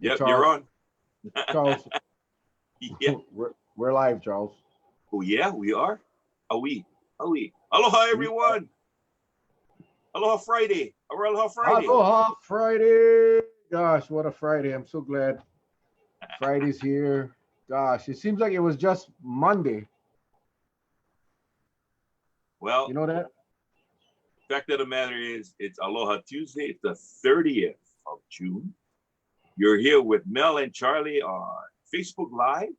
Hey, Yep, you're Charles. on. Charles, Yeah. we're live, Charles. Oh, yeah, we are. Are we? Are we? Aloha, We everyone. Aloha Friday. Aloha Friday. Aloha Friday. Gosh, what a Friday. I'm so glad Friday's here. Gosh, it seems like it was just Monday. Well, You know that? fact of the matter is, it's Aloha Tuesday. It's the 30th of June. You're here with Mel and Charlie on Facebook Live,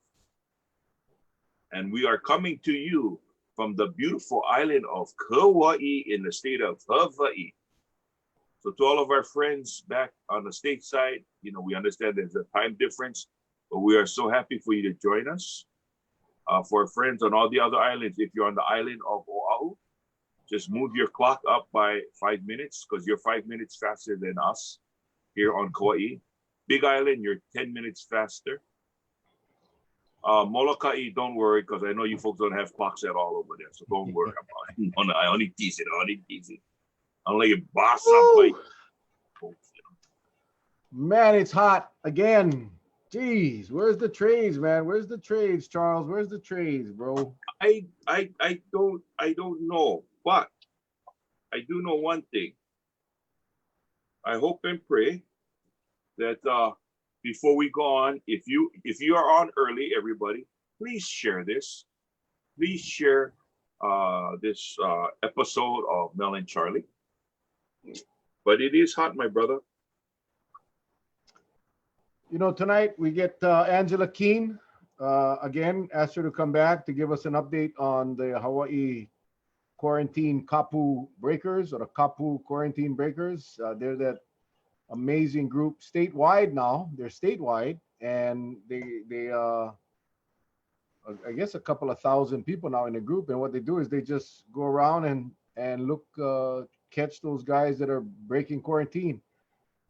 and we are coming to you from the beautiful island of Kauai in the state of Hawaii. So to all of our friends back on the stateside, we understand there's a time difference, but we are so happy for you to join us. For our friends on all the other islands, if you're on the island of Oahu, just move your clock up by 5 minutes because you're 5 minutes faster than us here on Kauai. Big Island, you're 10 minutes faster. Molokai, don't worry because I know you folks don't have clocks at all over there, so don't worry about it. I only tease it. I only tease it. Only boss up by Woo! folks. Man, it's hot again. Jeez, where's the trades, man? Where's the trades, Charles? Where's the trades, bro? I don't know, but I do know one thing. I hope and pray that before we go on, if you are on early, everybody, please share this. Please share this episode of Mel and Charlie. But it is hot, my brother. Tonight we get Angela Keen. Again, asked her to come back to give us an update on the Hawaii quarantine Kapu Breakers or the Kapu Quarantine Breakers. They're that amazing group statewide now. They're statewide, and I guess a couple of thousand people now in the group. And what they do is they just go around and look, catch those guys that are breaking quarantine.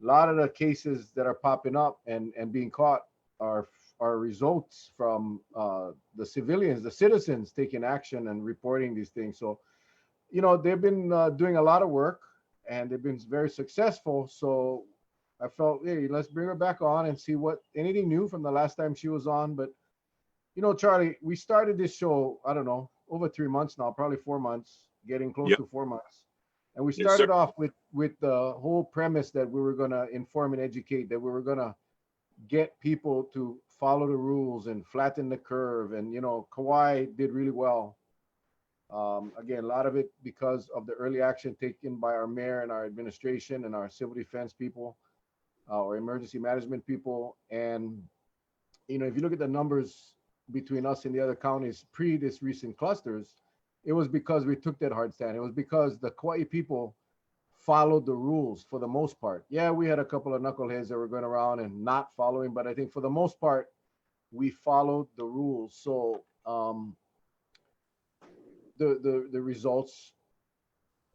A lot of the cases that are popping up and being caught are are results from the civilians, the citizens taking action and reporting these things. So they've been doing a lot of work and they've been very successful. So I felt, hey, let's bring her back on and see what anything new from the last time she was on. But Charlie, we started this show, I don't know, over 3 months now, probably 4 months, getting close Yep. to 4 months. And we Yes, sir. started off with the whole premise that we were going to inform and educate, that we were going to get people to follow the rules and flatten the curve. And Kauai did really well. Again, a lot of it because of the early action taken by our mayor and our administration and our civil defense people, or emergency management people. And if you look at the numbers between us and the other counties pre this recent clusters, it was because we took that hard stand. It was because the Kauai people followed the rules for the most part. Yeah, we had a couple of knuckleheads that were going around and not following, but I think for the most part, we followed the rules. So the results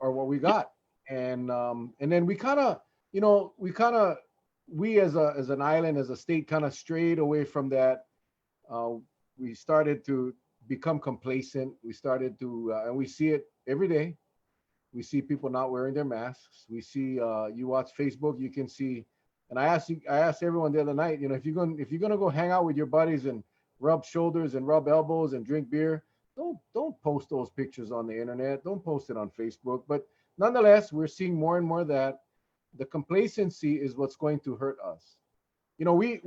are what we got. And then we kind of, we as an island, as a state, kind of strayed away from that. uh, we started to become complacent. We started to, and we see it every day. We see people not wearing their masks. We see, you watch Facebook, you can see. And I asked everyone the other night, if you're gonna go hang out with your buddies and rub shoulders and rub elbows and drink beer, don't post those pictures on the internet. Don't post it on Facebook. But nonetheless, we're seeing more and more of that. The complacency is what's going to hurt us. We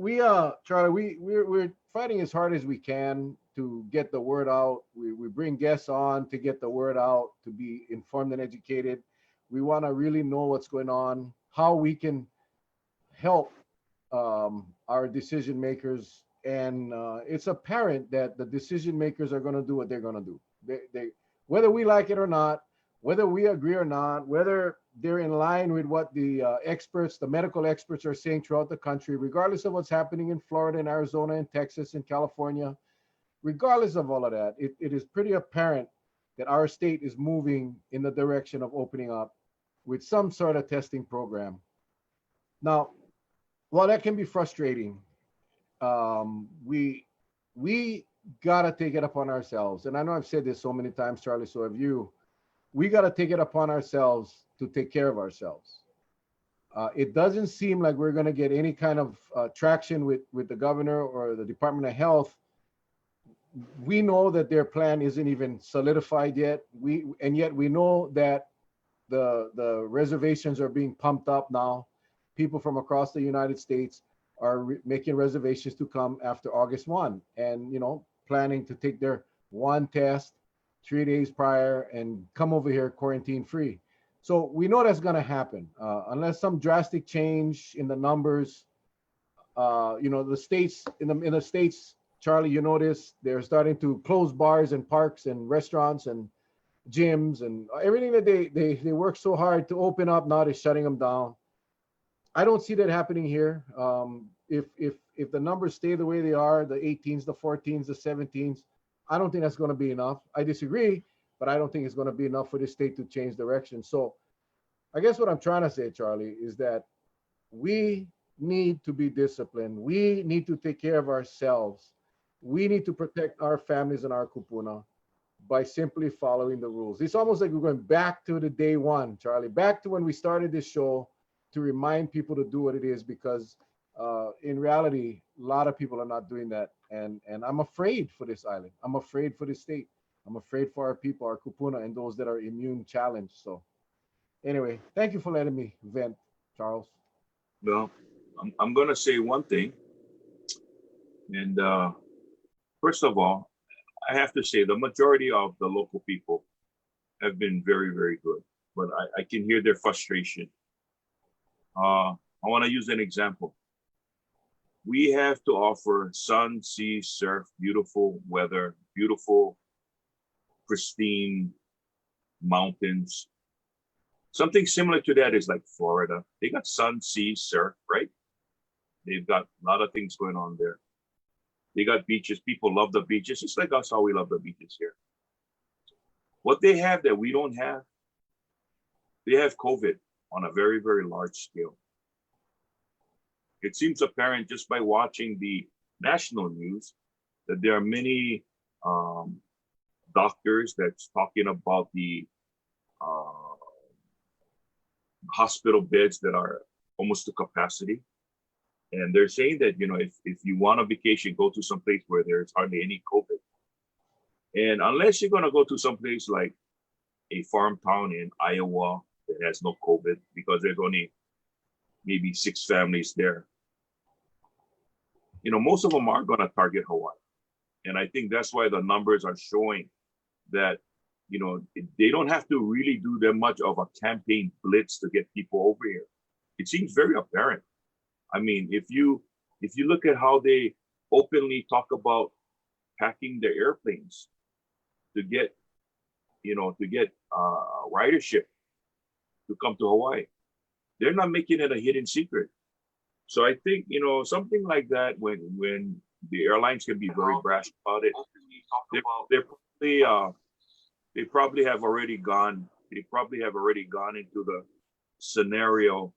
Charlie, we're fighting as hard as we can to get the word out. We bring guests on to get the word out, to be informed and educated. We want to really know what's going on, how we can help our decision makers. And it's apparent that the decision makers are going to do what they're going to do. They, whether we like it or not, whether we agree or not, whether they're in line with what the experts, the medical experts, are saying throughout the country, regardless of what's happening in Florida and Arizona and Texas and California, regardless of all of that, it is pretty apparent that our state is moving in the direction of opening up with some sort of testing program. Now, while that can be frustrating, we gotta take it upon ourselves. And I know I've said this so many times, Charlie. So have you. We gotta take it upon ourselves to take care of ourselves. It doesn't seem like we're going to get any kind of traction with the governor or the Department of Health. We know that their plan isn't even solidified yet. And yet we know that the reservations are being pumped up now. People from across the United States are making reservations to come after August 1, and planning to take their one test 3 days prior and come over here quarantine free. So we know that's going to happen unless some drastic change in the numbers. The states in the states, Charlie, you notice they're starting to close bars and parks and restaurants and gyms and everything that they work so hard to open up. Now they're shutting them down. I don't see that happening here. If the numbers stay the way they are, the 18s, the 14s, the 17s, I don't think that's going to be enough. I disagree, but I don't think it's going to be enough for the state to change direction. So I guess what I'm trying to say, Charlie, is that we need to be disciplined. We need to take care of ourselves. We need to protect our families and our kupuna by simply following the rules. It's almost like we're going back to the day one, Charlie, back to when we started this show to remind people to do what it is, because in reality, a lot of people are not doing that. And I'm afraid for this island. I'm afraid for this state. I'm afraid for our people, our kupuna, and those that are immune challenged. So anyway, thank you for letting me vent, Charles. Well, I'm going to say one thing. And first of all, I have to say the majority of the local people have been very, very good. But I can hear their frustration. I want to use an example. We have to offer sun, sea, surf, beautiful weather, beautiful, pristine mountains. Something similar to that is like Florida. They got sun, sea, surf, right? They've got a lot of things going on there. They got beaches. People love the beaches. It's like us how we love the beaches here. What they have that we don't have, they have COVID on a very, very large scale. It seems apparent just by watching the national news that there are many doctors that's talking about the hospital beds that are almost to capacity. And they're saying that, if you want a vacation, go to some place where there's hardly any COVID. And unless you're going to go to some place like a farm town in Iowa that has no COVID, because there's only maybe 6 families there, most of them are going to target Hawaii. And I think that's why the numbers are showing that, they don't have to really do that much of a campaign blitz to get people over here. It seems very apparent. I mean, if you look at how they openly talk about packing their airplanes to get ridership to come to Hawaii, they're not making it a hidden secret. So I think, something like that, when the airlines can be very brash about it, they probably have already gone into the scenario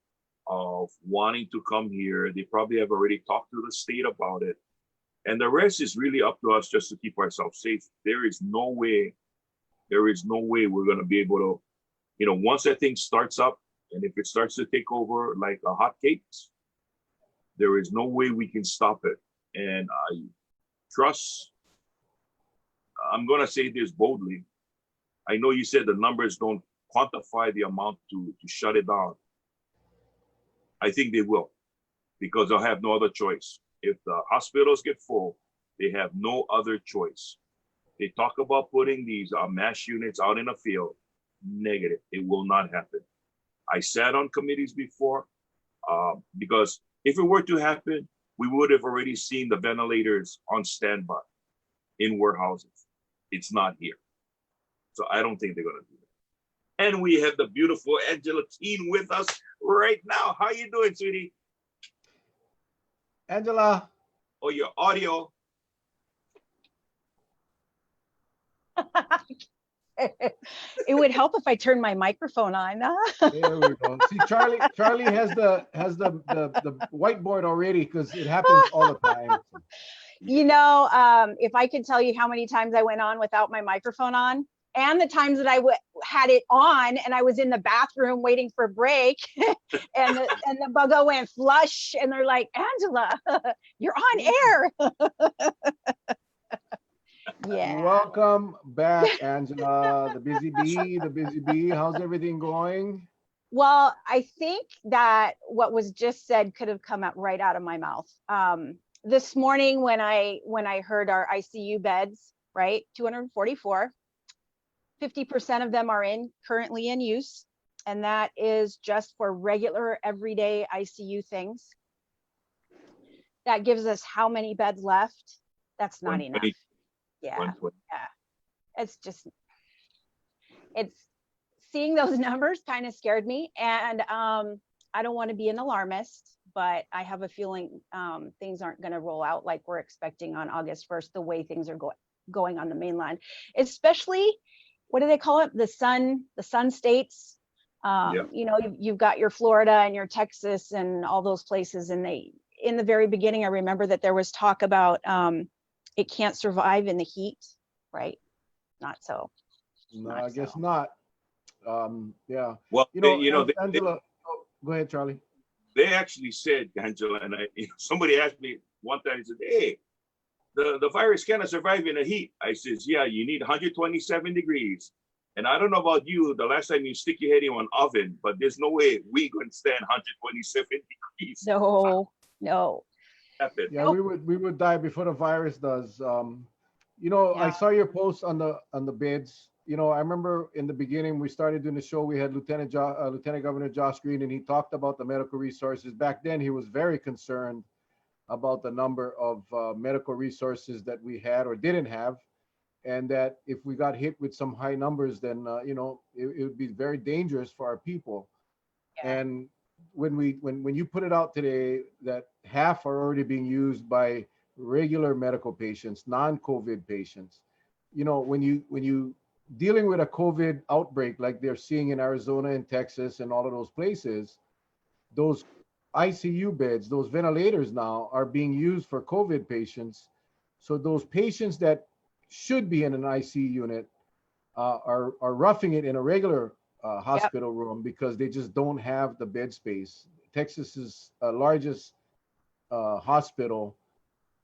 of wanting to come here. They probably have already talked to the state about it. And the rest is really up to us just to keep ourselves safe. There is no way we're going to be able to, once that thing starts up, and if it starts to take over like a hotcakes, there is no way we can stop it. And I'm going to say this boldly. I know you said the numbers don't quantify the amount to shut it down. I think they will, because they'll have no other choice. If the hospitals get full, they have no other choice. They talk about putting these mass units out in the field. Negative. It will not happen. I sat on committees before because if it were to happen, we would have already seen the ventilators on standby in warehouses. It's not here. So I don't think they're going to do that. And we have the beautiful Angela Keene with us right now. How you doing, sweetie? Angela. Oh, your audio. It would help if I turned my microphone on. There we go. See, Charlie has the whiteboard already, because it happens all the time. If I could tell you how many times I went on without my microphone on, and the times that I had it on and I was in the bathroom waiting for a break and the buggo went flush and they're like, Angela, you're on air. Yeah. Welcome back, Angela, the busy bee, the busy bee. How's everything going? Well, I think that what was just said could have come out right out of my mouth. This morning when I heard our ICU beds, right, 244, 50% of them are currently in use, and that is just for regular everyday ICU things. That gives us how many beds left? That's not enough. Yeah. It's just, it's seeing those numbers kind of scared me, and I don't want to be an alarmist, but I have a feeling things aren't going to roll out like we're expecting on August 1st, the way things are going on the mainland, especially, what do they call it? The sun states. You know, you've got your Florida and your Texas and all those places. And in the very beginning, I remember that there was talk about it can't survive in the heat, right? Not so. No, I guess not. Yeah. Well, Angela, go ahead, Charlie. They actually said, Angela, and somebody asked me one time, he said, hey, the virus cannot survive in the heat. I says, yeah, you need 127 degrees. And I don't know about you, the last time you stick your head in an oven, but there's no way we can stand 127 degrees. No. Yeah, we would die before the virus does. I saw your post on the beds. I remember in the beginning we started doing the show. We had Lieutenant Governor Josh Green, and he talked about the medical resources. Back then, he was very concerned about the number of medical resources that we had or didn't have, and that if we got hit with some high numbers, then it would be very dangerous for our people. Yeah. And when you put it out today that half are already being used by regular medical patients, non-COVID patients, when you dealing with a COVID outbreak like they're seeing in Arizona and Texas and all of those places, those ICU beds, those ventilators now are being used for COVID patients. So those patients that should be in an ICU unit are roughing it in a regular hospital room because they just don't have the bed space. Texas's largest hospital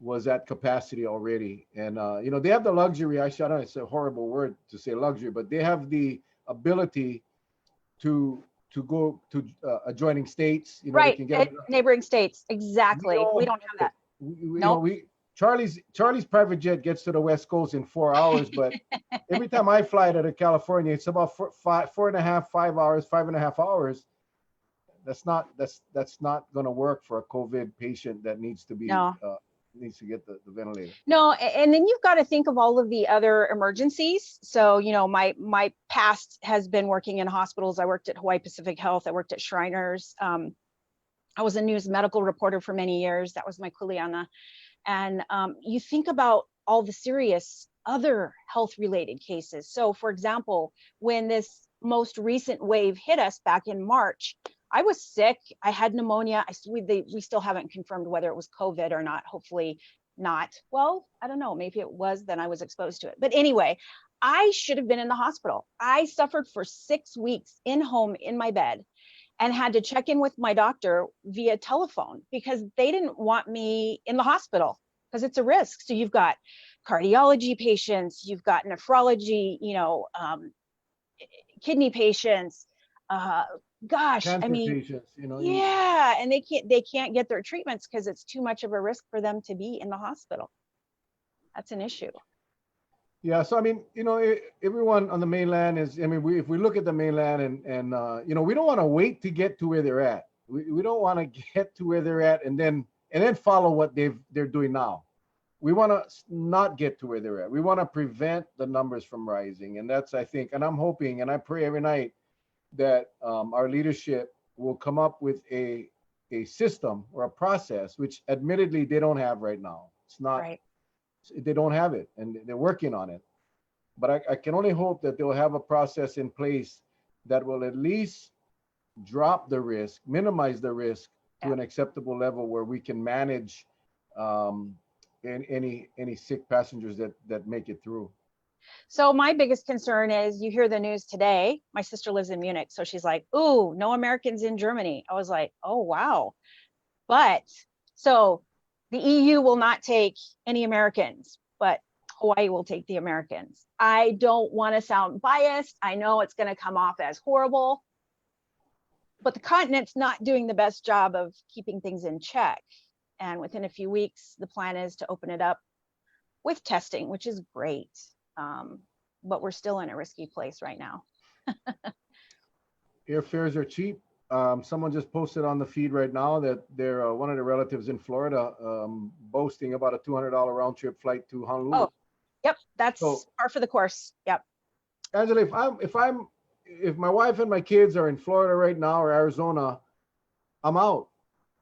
was at capacity already, and they have the luxury. I know it's a horrible word to say luxury, but they have the ability to go to adjoining states. They can get neighboring states. Exactly. We don't have that. Charlie's private jet gets to the West Coast in 4 hours, but every time I fly to California, it's about 5 hours. That's not going to work for a COVID patient that needs to be. Needs to get the ventilator. No, and then you've got to think of all of the other emergencies. So, my past has been working in hospitals. I worked at Hawaii Pacific Health. I worked at Shriners. I was a news medical reporter for many years. That was my kuleana. And you think about all the serious other health-related cases. So, for example, when this most recent wave hit us back in March, I was sick. I had pneumonia. We still haven't confirmed whether it was COVID or not. Hopefully not. Well, I don't know. Maybe it was, then I was exposed to it. But anyway, I should have been in the hospital. I suffered for 6 weeks in my bed, and had to check in with my doctor via telephone because they didn't want me in the hospital because it's a risk. So you've got cardiology patients, you've got nephrology, kidney patients, cancer patients, yeah, and they can't get their treatments because it's too much of a risk for them to be in the hospital. That's an issue. Yeah, so everyone on the mainland is. If we look at the mainland and we don't want to wait to get to where they're at. We don't want to get to where they're at and then follow what they're doing now. We want to not get to where they're at. We want to prevent the numbers from rising, and that's, I think, and I'm hoping and I pray every night that our leadership will come up with a system or a process, which admittedly they don't have right now. It's not right. They don't have it, and they're working on it. But I can only hope that they'll have a process in place that will at least drop the risk, minimize the risk to an acceptable level where we can manage any sick passengers that make it through. So my biggest concern is you hear the news today. My sister lives in Munich, so she's like, "Ooh, no Americans in Germany." I was like, "Oh, wow." But so the EU will not take any Americans, but Hawaii will take the Americans. I don't want to sound biased. I know it's going to come off as horrible, but the continent's not doing the best job of keeping things in check. And within a few weeks, the plan is to open it up with testing, which is great. But we're still in a risky place right now. Airfares are cheap. Someone just posted on the feed right now that they're one of the relatives in Florida boasting about a $200 round trip flight to Honolulu. Oh, yep, that's So- par for the course. Yep. Angela, if my wife and my kids are in Florida right now or Arizona, I'm out.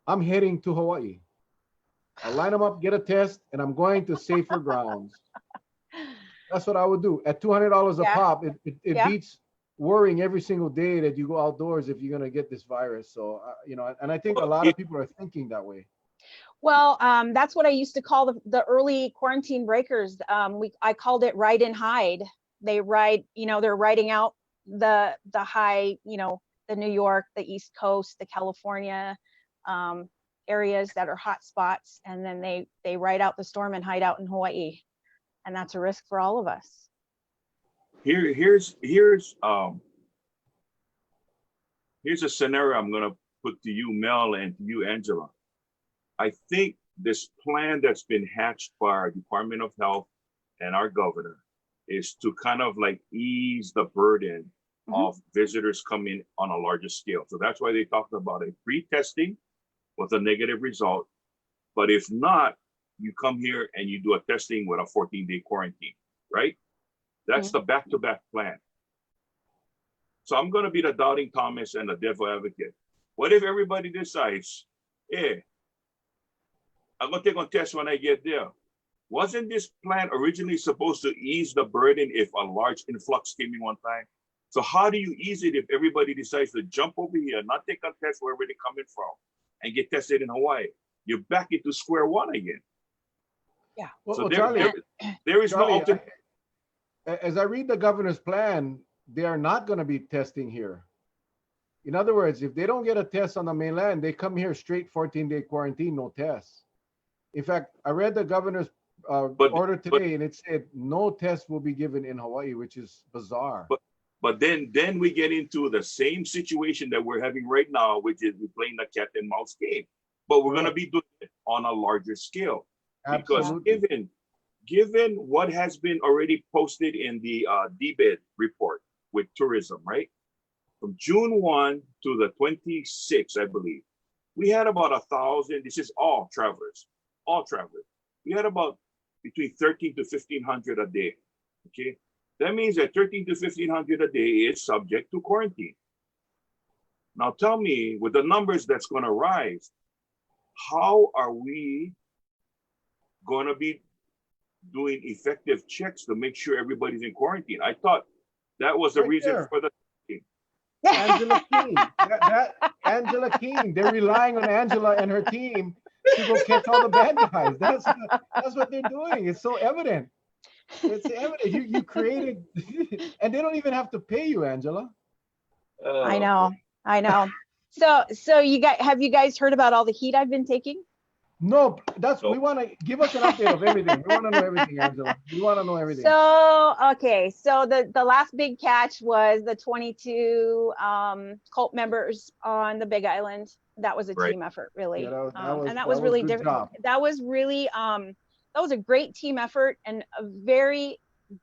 I'm heading to Hawaii. I'll line them up, get a test, and I'm going to safer grounds. That's what I would do. At $200 a Yeah. pop, it Yeah. beats worrying every single day that you go outdoors if you're going to get this virus. So, and I think a lot of people are thinking that way. Well, that's what I used to call the early quarantine breakers. I called it ride and hide. They ride, they're riding out the high, the New York, the East Coast, the California areas that are hot spots, and then they ride out the storm and hide out in Hawaii, and that's a risk for all of us. Here's a scenario I'm gonna put to you, Mel, and to you, Angela. I think this plan that's been hatched by our Department of Health and our governor is to kind of like ease the burden of visitors coming on a larger scale. So that's why they talked about a pre-testing with a negative result. But if not, you come here and you do a testing with a 14-day quarantine, right? That's the back-to-back plan. So I'm going to be the doubting Thomas and the devil advocate. What if everybody decides, hey, I'm going to take on test when I get there? Wasn't this plan originally supposed to ease the burden if a large influx came in one time? So how do you ease it if everybody decides to jump over here, not take a test wherever they're coming from, and get tested in Hawaii? You're back into square one again. Yeah. So Charlie, there is no Charlie, alternate. as I read the governor's plan, they are not going to be testing here. In other words, if they don't get a test on the mainland, they come here straight 14-day quarantine, no tests. In fact, I read the governor's order today, and it said no test will be given in Hawaii, which is bizarre. But then we get into the same situation that we're having right now, which is we're playing the cat and mouse game. But we're going to be doing it on a larger scale. Absolutely. Because given what has been already posted in the DBED report with tourism, right? From June 1 to the 26th, I believe, we had about 1,000, this is all travelers. We had about between 13 to 1,500 a day, okay? That means that 13 to 1,500 a day is subject to quarantine. Now tell me, with the numbers that's going to rise, how are we going to be doing effective checks to make sure everybody's in quarantine? I thought that was the Right reason there. for the. Angela King, Angela King, they're relying on Angela and her team to go catch all the bad guys. That's what they're doing. It's so evident. It's evident. You created, and they don't even have to pay you, Angela. I know. So have you guys heard about all the heat I've been taking? No, Nope. we want to give us an update of everything. We want to know everything, Angela. We want to know everything. So, okay. So the last big catch was the 22 cult members on the Big Island. That was a Right. team effort, really. Yeah, And that was really good different. job. That was really, that was a great team effort and a very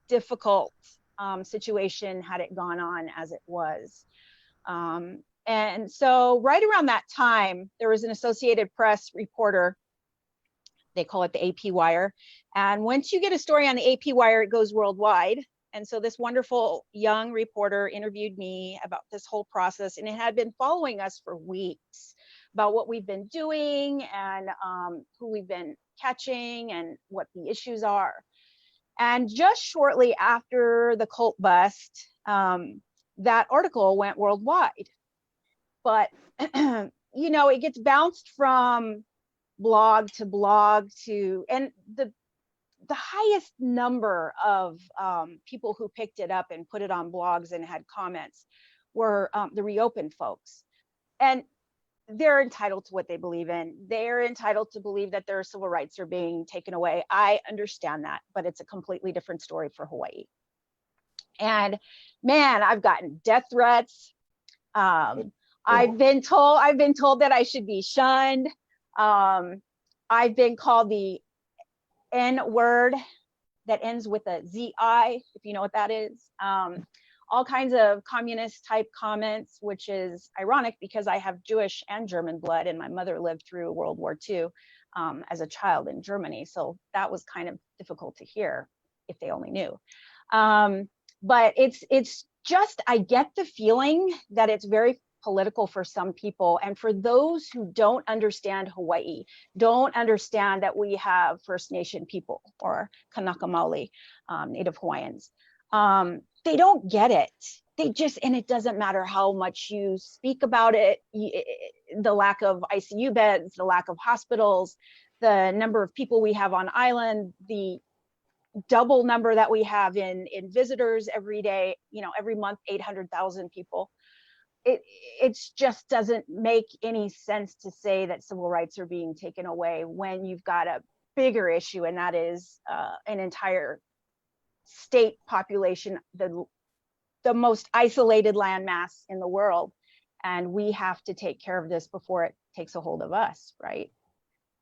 difficult situation had it gone on as it was. And so right around that time, there was an Associated Press reporter. They call it the AP Wire. And once you get a story on the AP Wire, it goes worldwide. And so this wonderful young reporter interviewed me about this whole process, and it had been following us for weeks about what we've been doing and who we've been catching and what the issues are. And just shortly after the cult bust, that article went worldwide. But, it gets bounced from blog to blog to, and the the highest number of people who picked it up and put it on blogs and had comments were the Reopen folks. And they're entitled to what they believe in. They're entitled to believe that their civil rights are being taken away. I understand that, but it's a completely different story for Hawaii. And man, I've gotten death threats. I've been told that I should be shunned. I've been called the N word that ends with a ZI, if you know what that is. All kinds of communist type comments, which is ironic because I have Jewish and German blood, and my mother lived through World War II as a child in Germany. So that was kind of difficult to hear if they only knew. But it's just, I get the feeling that it's very political for some people. And for those who don't understand Hawaii, don't understand that we have First Nation people or Kanaka Maoli, Native Hawaiians, they don't get it. They just, and it doesn't matter how much you speak about it, the lack of ICU beds, the lack of hospitals, the number of people we have on island, the double number that we have in visitors every day, every month, 800,000 people. It just doesn't make any sense to say that civil rights are being taken away when you've got a bigger issue, and that is an entire state population, the most isolated landmass in the world, and we have to take care of this before it takes a hold of us, right?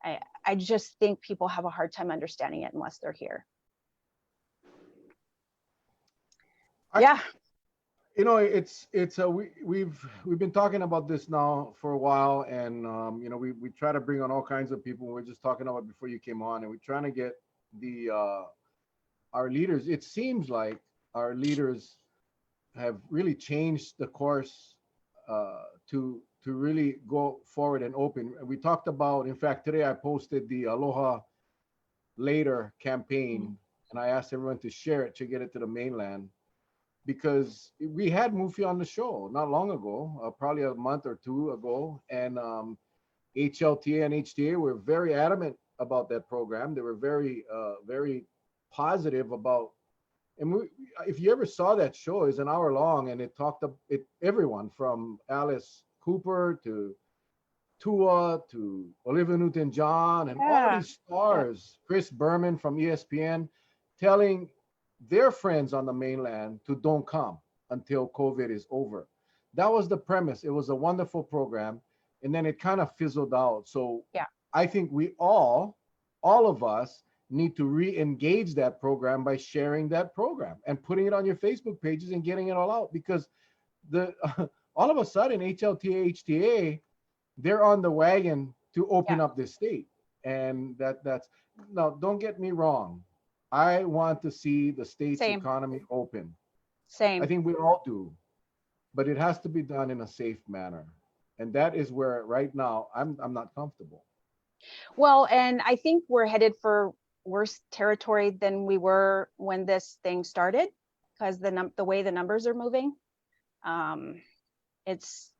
I just think people have a hard time understanding it unless they're here. Yeah. We've been talking about this now for a while, and we try to bring on all kinds of people. We're just talking about it before you came on, and we're trying to get our leaders. It seems like our leaders have really changed the course to really go forward and open. We talked about, in fact, today I posted the Aloha Later campaign, and I asked everyone to share it to get it to the mainland, because we had Mufi on the show not long ago, probably a month or two ago, and HLTA and HTA were very adamant about that program. They were very positive about, and if you ever saw that show, it's an hour long, and it talked to everyone from Alice Cooper to Tua to Olivia Newton-John and all these stars, Chris Berman from ESPN, telling their friends on the mainland to don't come until COVID is over. That was the premise. It was a wonderful program, and then it kind of fizzled out. So I think we all of us need to re-engage that program by sharing that program and putting it on your Facebook pages and getting it all out, because all of a sudden HLTA, HTA, they're on the wagon to open up this state. And that's, now don't get me wrong. I want to see the state's economy open. I think we all do, but it has to be done in a safe manner. And that is where right now I'm not comfortable. Well, and I think we're headed for worse territory than we were when this thing started, because the way the numbers are moving, it's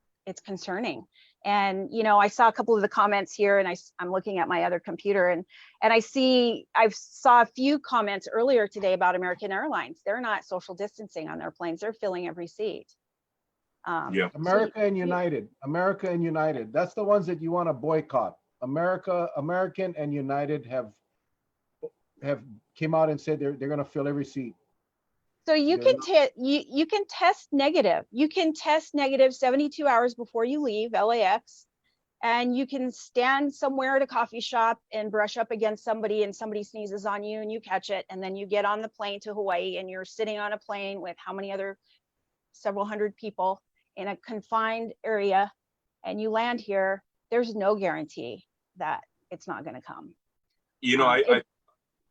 concerning. And I saw a couple of the comments here, and I'm looking at my other computer, and I saw a few comments earlier today about American Airlines. They're not social distancing on their planes; they're filling every seat. America and United. That's the ones that you want to boycott. American and United have came out and said they're going to fill every seat. So you can test negative. You can test negative 72 hours before you leave LAX, and you can stand somewhere at a coffee shop and brush up against somebody, and somebody sneezes on you and you catch it, and then you get on the plane to Hawaii, and you're sitting on a plane with how many other several hundred people in a confined area, and you land here. There's no guarantee that it's not going to come.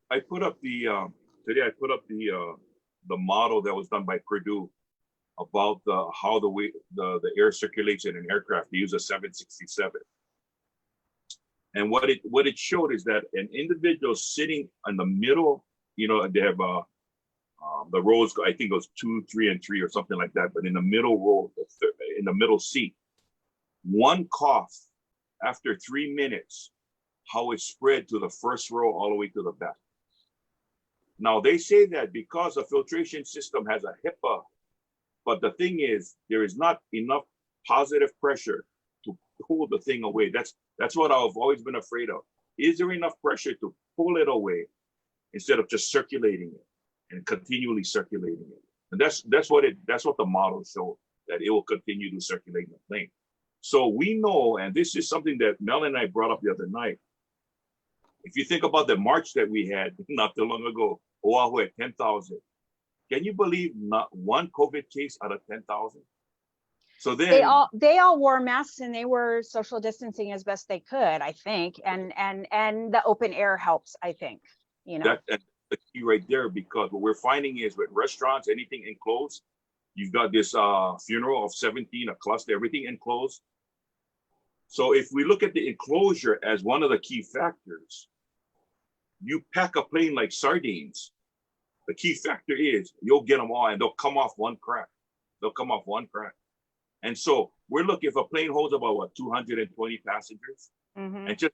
I put up the today. I put up the model that was done by Purdue about how the air circulates in an aircraft. They use a 767, and what it showed is that an individual sitting in the middle, they have the rows, I think it goes 2, 3, and 3 or something like that. But in the middle row, in the middle seat, one cough after 3 minutes, how it spread to the first row all the way to the back. Now they say that because the filtration system has a HIPAA, but the thing is, there is not enough positive pressure to pull the thing away. That's what I've always been afraid of. Is there enough pressure to pull it away instead of just circulating it and continually circulating it? And that's what the models show, that it will continue to circulate in the plane. So we know, and this is something that Mel and I brought up the other night. If you think about the march that we had not too long ago, Oahu at 10,000. Can you believe not one COVID case out of 10,000? So then they all wore masks and they were social distancing as best they could, I think. And the open air helps, I think, you know. That's the key right there, because what we're finding is with restaurants, anything enclosed, you've got this funeral of 17, a cluster, everything enclosed. So if we look at the enclosure as one of the key factors, you pack a plane like sardines. The key factor is you'll get them all and they'll come off one crack. They'll come off one crack. And so we're looking, if a plane holds about what, 220 passengers, and just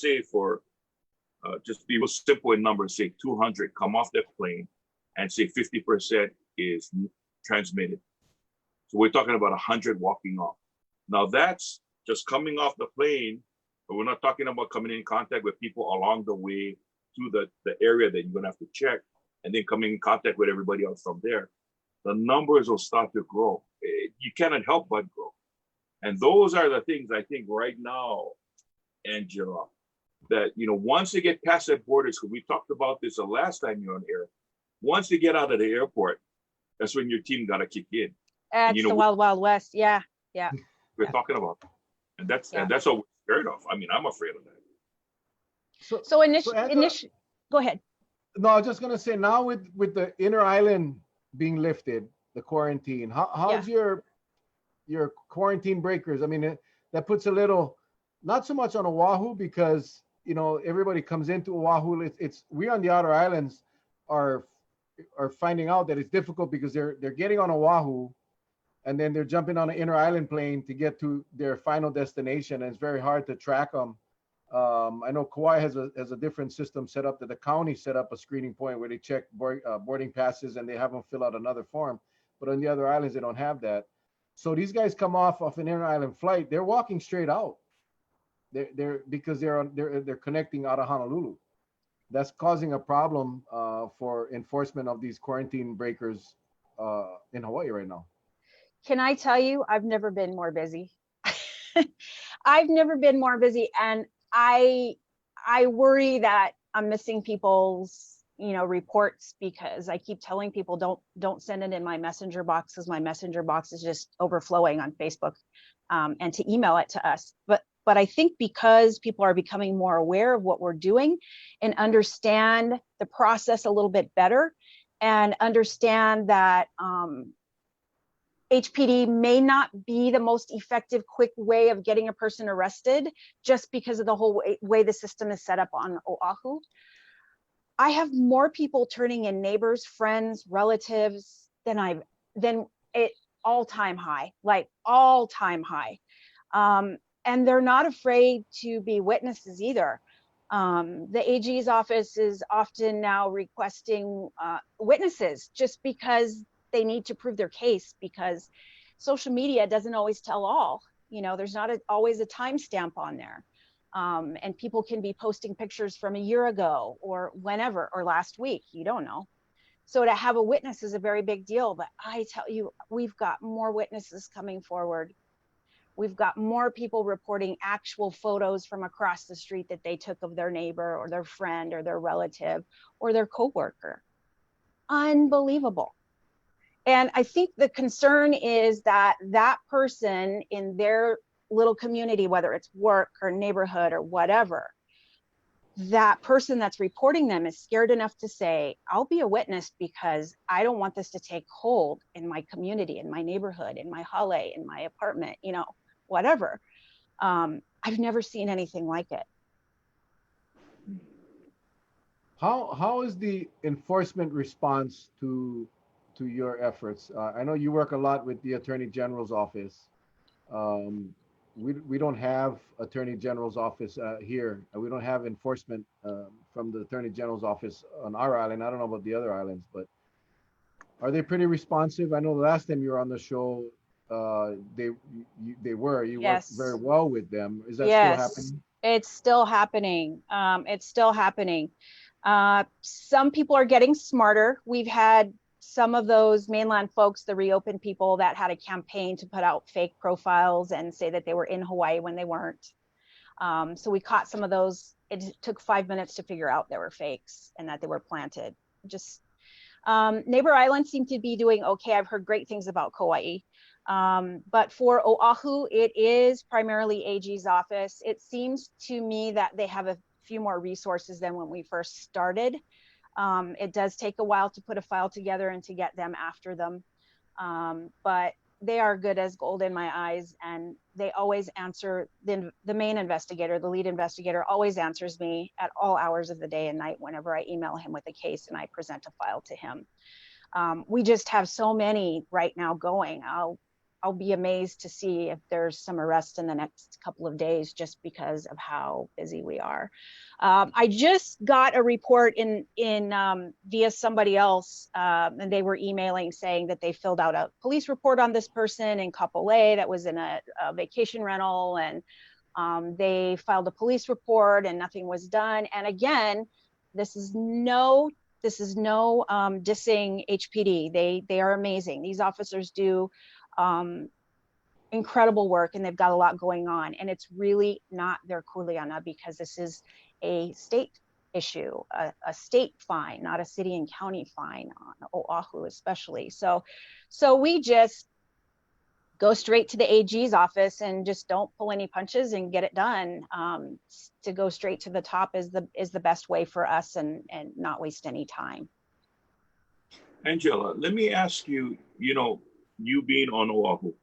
say for, just be real simple in numbers, say 200 come off that plane and say 50% is transmitted. So we're talking about 100 walking off. Now that's just coming off the plane, but we're not talking about coming in contact with people along the way to the area that you're gonna have to check, and then coming in contact with everybody else from there. The numbers will start to grow. You cannot help but grow. And those are the things I think right now, Angela, that, you know, once they get past that borders, because we talked about this the last time you're on air, once they get out of the airport, that's when your team got to kick in. It's you know, the wild, wild west. Yeah. Yeah. We're talking about. And that's what we're scared of. I mean, I'm afraid of that. So initially, go ahead. No, I was just gonna say, now with the inner island being lifted, the quarantine, how's your quarantine breakers? I mean, that puts a little, not so much on Oahu, because, you know, everybody comes into Oahu. It's we on the outer islands are finding out that it's difficult because they're getting on Oahu, and then they're jumping on an inner island plane to get to their final destination, and it's very hard to track them. I know Kauai has a different system set up, that the county set up a screening point where they check boarding passes and they have them fill out another form. But on the other islands, they don't have that. So these guys come off an inter island flight, they're walking straight out. Because they're connecting out of Honolulu. That's causing a problem for enforcement of these quarantine breakers in Hawaii right now. Can I tell you, I've never been more busy. I've never been more busy, and I worry that I'm missing people's, you know, reports, because I keep telling people don't send it in my messenger box, because my messenger box is just overflowing on Facebook, and to email it to us. But I think because people are becoming more aware of what we're doing and understand the process a little bit better, and understand that HPD may not be the most effective, quick way of getting a person arrested, just because of the whole way the system is set up on Oahu. I have more people turning in, neighbors, friends, relatives, than all-time high, like all-time high. And they're not afraid to be witnesses either. The AG's office is often now requesting witnesses, just because they need to prove their case, because social media doesn't always tell all. You know, there's not always a timestamp on there. And people can be posting pictures from a year ago or whenever, or last week, you don't know. So to have a witness is a very big deal. But I tell you, we've got more witnesses coming forward. We've got more people reporting actual photos from across the street that they took of their neighbor or their friend or their relative or their coworker. Unbelievable. And I think the concern is that that person in their little community, whether it's work or neighborhood or whatever, that person that's reporting them is scared enough to say, I'll be a witness because I don't want this to take hold in my community, in my neighborhood, in my hale, in my apartment, you know, whatever. I've never seen anything like it. How is the enforcement response to your efforts? I know you work a lot with the Attorney General's office. we don't have Attorney General's office here. We don't have enforcement from the Attorney General's office on our island. I don't know about the other islands, but are they pretty responsive? I know the last time you were on the show, they were. You worked very Yes. well with them. Is that still Yes, happening? it's still happening. It's still happening. Some people are getting smarter. We've had some of those mainland folks, the reopen people that had a campaign to put out fake profiles and say that they were in Hawaii when they weren't. So we caught some of those. It took 5 minutes to figure out they were fakes and that they were planted. Just Neighbor Islands seem to be doing okay. I've heard great things about Kauai. But for Oahu, it is primarily AG's office. It seems to me that they have a few more resources than when we first started. It does take a while to put a file together and to get them after them. But they are good as gold in my eyes, and they always answer. The main investigator, the lead investigator, always answers me at all hours of the day and night whenever I email him with a case and I present a file to him. We just have so many right now going. I'll be amazed to see if there's some arrests in the next couple of days just because of how busy we are. I just got a report in via somebody else, and they were emailing saying that they filled out a police report on this person in Kapolei that was in a vacation rental, and they filed a police report and nothing was done. And again, this is no dissing HPD. They are amazing. These officers do incredible work, and they've got a lot going on, and it's really not their kuleana because this is a state issue, a state fine, not a city and county fine on Oahu especially. So we just go straight to the AG's office and just don't pull any punches and get it done. To go straight to the top is the best way for us, and not waste any time. Angela, let me ask you, you being on Oahu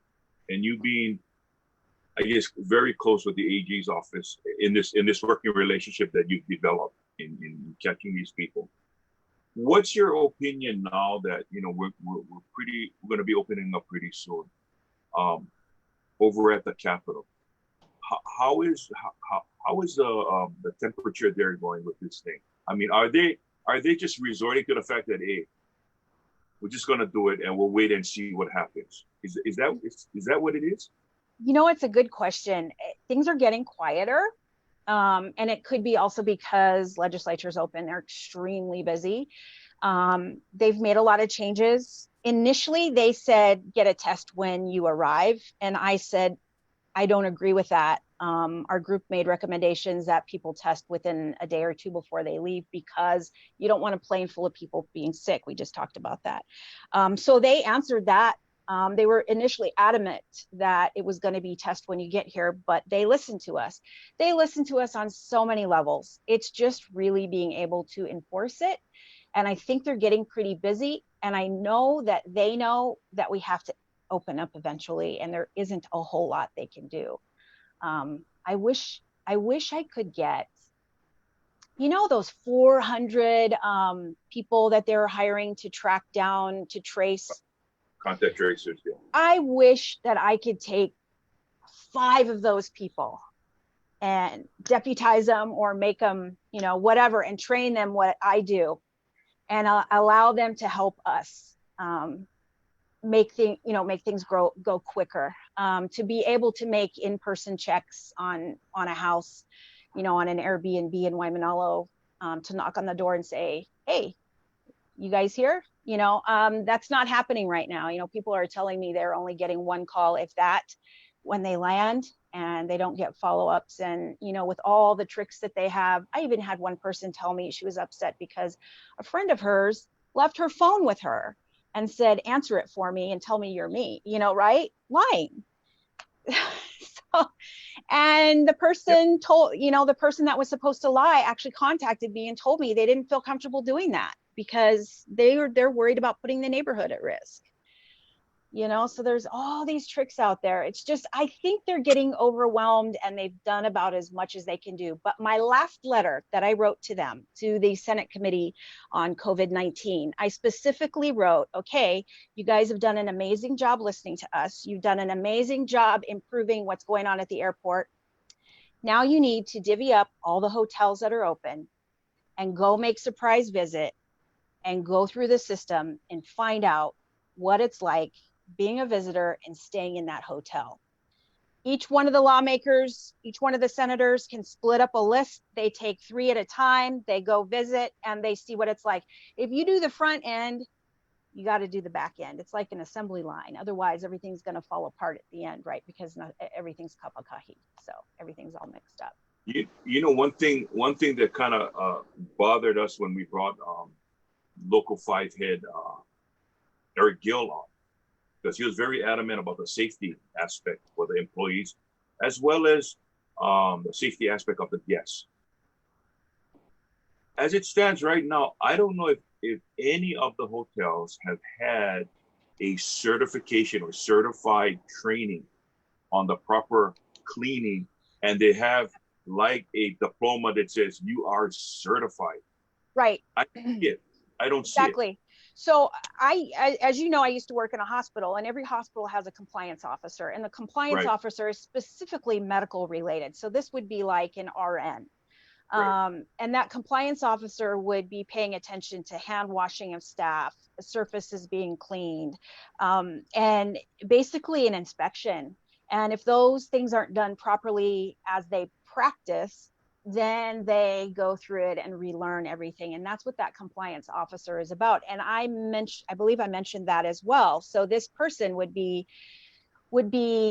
and you being, I guess, very close with the AG's office in this working relationship that you've developed in catching these people. What's your opinion now that we're going to be opening up pretty soon over at the Capitol? How is the temperature there going with this thing? I mean, are they just resorting to the fact that, hey, we're just going to do it and we'll wait and see what happens? Is that what it is? It's a good question. Things are getting quieter. And it could be also because legislature's open. They're extremely busy. They've made a lot of changes. Initially, they said, get a test when you arrive. And I said, I don't agree with that. Our group made recommendations that people test within a day or two before they leave because you don't want a plane full of people being sick. We just talked about that. So they answered that. They were initially adamant that it was going to be test when you get here, but they listened to us. They listened to us on so many levels. It's just really being able to enforce it. And I think they're getting pretty busy. And I know that they know that we have to open up eventually, and there isn't a whole lot they can do. I wish I could get, those 400 people that they're hiring to track down, to trace. Contact tracers, yeah. I wish that I could take 5 of those people and deputize them or make them, whatever, and train them what I do, and allow them to help us make things go quicker. To be able to make in-person checks on a house, on an Airbnb in Waimanalo, to knock on the door and say, hey, you guys here? That's not happening right now. People are telling me they're only getting one call, if that, when they land, and they don't get follow-ups. And, with all the tricks that they have, I even had one person tell me she was upset because a friend of hers left her phone with her and said, answer it for me and tell me you're me, right? Lying. And the person told, the person that was supposed to lie actually contacted me and told me they didn't feel comfortable doing that because they're worried about putting the neighborhood at risk. So there's all these tricks out there. It's just, I think they're getting overwhelmed and they've done about as much as they can do. But my last letter that I wrote to them, to the Senate Committee on COVID-19, I specifically wrote, okay, you guys have done an amazing job listening to us. You've done an amazing job improving what's going on at the airport. Now you need to divvy up all the hotels that are open and go make surprise visit and go through the system and find out what it's like being a visitor and staying in that hotel. Each one of the lawmakers, each one of the senators can split up a list. They take 3 at a time, they go visit and they see what it's like. If you do the front end, you got to do the back end. It's like an assembly line. Otherwise, everything's going to fall apart at the end, right? Because everything's kapakahi. So everything's all mixed up. One thing that kind of bothered us when we brought local 5 head Eric Gill on, because he was very adamant about the safety aspect for the employees, as well as the safety aspect of the guests. As it stands right now, I don't know if any of the hotels have had a certification or certified training on the proper cleaning, and they have like a diploma that says you are certified. Right. I don't see it. I don't see it. Exactly. So as you know, I used to work in a hospital, and every hospital has a compliance officer, and the compliance Right. officer is specifically medical related. So this would be like an RN. Right. And that compliance officer would be paying attention to hand washing of staff, surfaces being cleaned, and basically an inspection. And if those things aren't done properly as they practice, then they go through it and relearn everything. And that's what that compliance officer is about. And I believe I mentioned that as well. So this person would be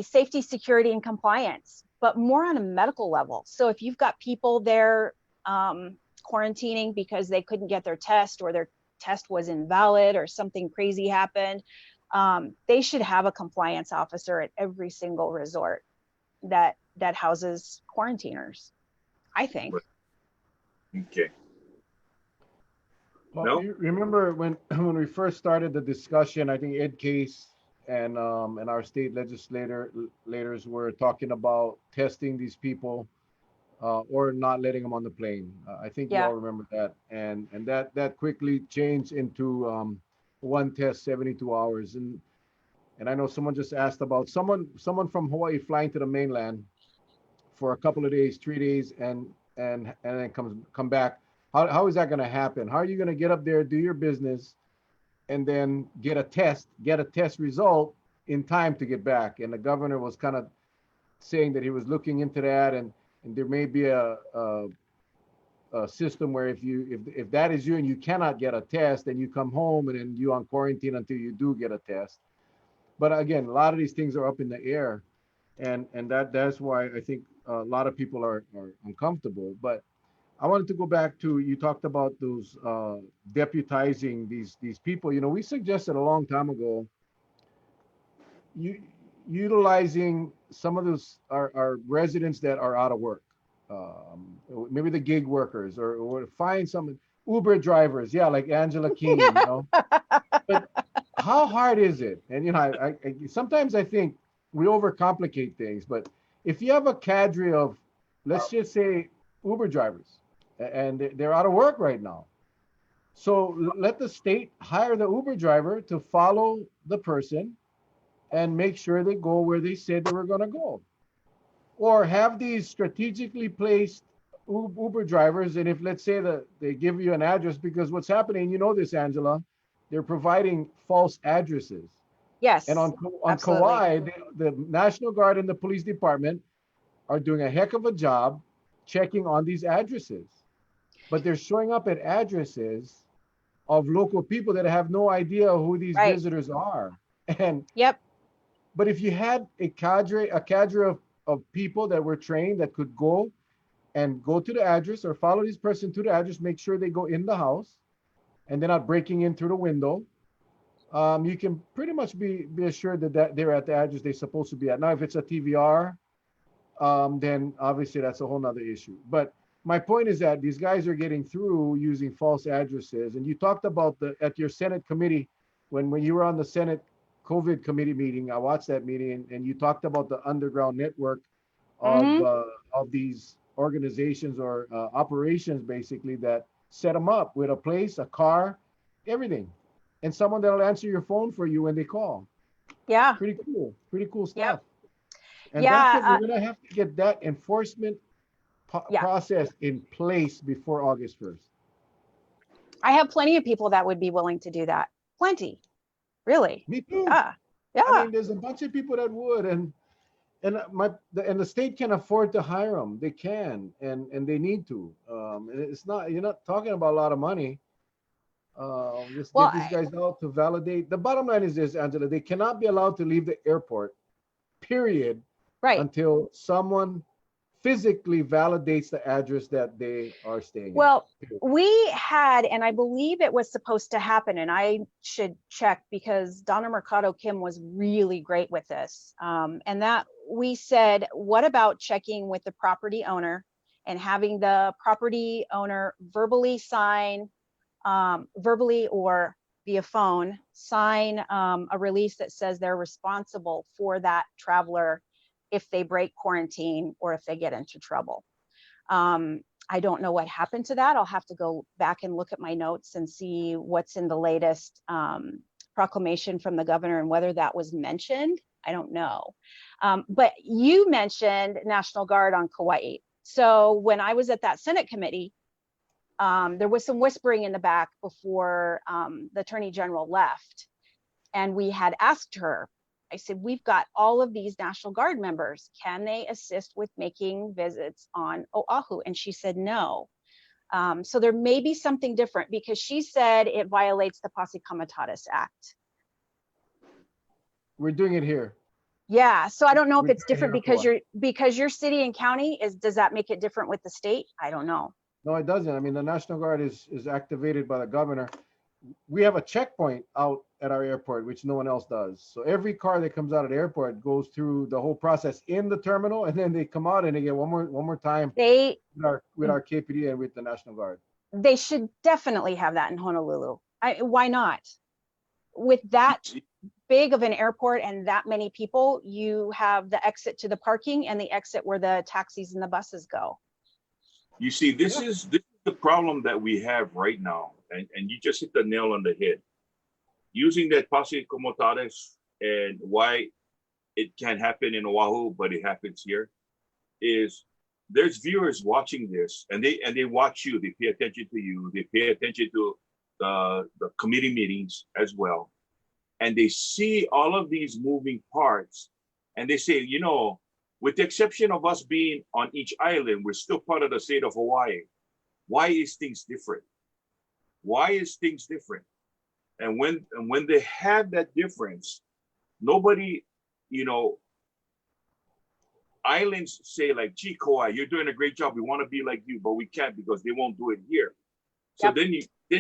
safety, security, and compliance, but more on a medical level. So if you've got people there quarantining because they couldn't get their test, or their test was invalid, or something crazy happened, they should have a compliance officer at every single resort that houses quarantiners, I think. Okay. Well, No? you remember when when we first started the discussion, I think Ed Case and our state legislators were talking about testing these people or not letting them on the plane. I think you Yeah. all remember that, and that quickly changed into one test 72 hours. And I know someone just asked about someone from Hawaii flying to the mainland for a couple of days, 3 days, and then come back. How is that going to happen? How are you going to get up there, do your business, and then get a test result in time to get back? And the governor was kind of saying that he was looking into that, and there may be a system where if that is you and you cannot get a test, then you come home and then you on quarantine until you do get a test. But again, a lot of these things are up in the air, and that's why I think a lot of people are uncomfortable. But I wanted to go back to, you talked about those deputizing these people. We suggested a long time ago, utilizing some of those our residents that are out of work, maybe the gig workers, or find some Uber drivers, yeah, like Angela Keenan, But how hard is it? And I sometimes I think we overcomplicate things, but if you have a cadre of, let's just say, Uber drivers, and they're out of work right now, so let the state hire the Uber driver to follow the person and make sure they go where they said they were going to go, or have these strategically placed Uber drivers. And if, let's say, that they give you an address, because what's happening, this, Angela, they're providing false addresses. Yes. And on absolutely. Kauai, the National Guard and the police department are doing a heck of a job checking on these addresses. But they're showing up at addresses of local people that have no idea who these Right. visitors are. And Yep. but if you had a cadre of people that were trained, that could go to the address or follow this person to the address, make sure they go in the house and they're not breaking in through the window, you can pretty much be assured that they're at the address they're supposed to be at. Now, if it's a TVR, then obviously that's a whole nother issue. But my point is that these guys are getting through using false addresses. And you talked about at your Senate committee, when you were on the Senate COVID committee meeting. I watched that meeting, and you talked about the underground network Mhm. of these organizations or operations, basically, that set them up with a place, a car, everything, and someone that'll answer your phone for you when they call. Yeah. Pretty cool Yep. stuff. And that's Yeah. what we're gonna have to get that enforcement Yeah. process in place before August 1st. I have plenty of people that would be willing to do that. Plenty. Really. Me too. Yeah. I Yeah. mean, there's a bunch of people that would, and the state can afford to hire them. They can, and they need to. And it's not, you're not talking about a lot of money. Just Well, get these guys out to validate. The bottom line is this, Angela: they cannot be allowed to leave the airport, period, right. until someone physically validates the address that they are staying Well, in. we had, and I believe it was supposed to happen, and I should check because Donna Mercado Kim was really great with this. And that we said, what about checking with the property owner and having the property owner verbally sign, verbally or via phone, sign a release that says they're responsible for that traveler if they break quarantine or if they get into trouble. I don't know what happened to that. I'll have to go back and look at my notes and see what's in the latest proclamation from the governor and whether that was mentioned. I don't know. But you mentioned National Guard on Kauai. So when I was at that Senate committee, there was some whispering in the back before the Attorney General left. And we had asked her, I said, we've got all of these National Guard members. Can they assist with making visits on Oahu? And she said no. So there may be something different because she said it violates the Posse Comitatus Act. We're doing it here. Yeah, so I don't know if We're it's doing it different here because your city and county is. Does that make it different with the state? I don't know. No, it doesn't. I mean, the National Guard is activated by the governor. We have a checkpoint out at our airport, which no one else does. So every car that comes out of the airport goes through the whole process in the terminal, and then they come out and they get one more time with our KPD and with the National Guard. They should definitely have that in Honolulu. Why not? With that big of an airport and that many people, you have the exit to the parking and the exit where the taxis and the buses go. You see, this is the problem that we have right now, and you just hit the nail on the head. Using that Posse Comitatus and why it can't happen in Oahu, but it happens here, is there's viewers watching this, and they watch you. They pay attention to you. They pay attention to the committee meetings as well, and they see all of these moving parts, and they say, you know, with the exception of us being on each island, we're still part of the state of Hawaii. Why is things different? Why is things different? And when they have that difference, nobody, you know, islands say like, gee, Kauai, you're doing a great job. We want to be like you, but we can't because they won't do it here. So then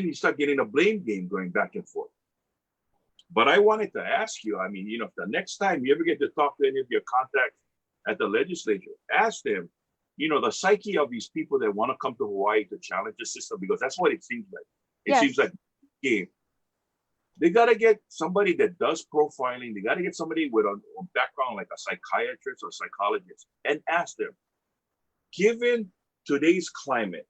you start getting a blame game going back and forth. But I wanted to ask you, I mean, you know, if the next time you ever get to talk to any of your contacts at the legislature, ask them, you know, the psyche of these people that want to come to Hawaii to challenge the system, because that's what it seems like. It seems like a game. They got to get somebody that does profiling. They got to get somebody with a background like a psychiatrist or psychologist and ask them, given today's climate,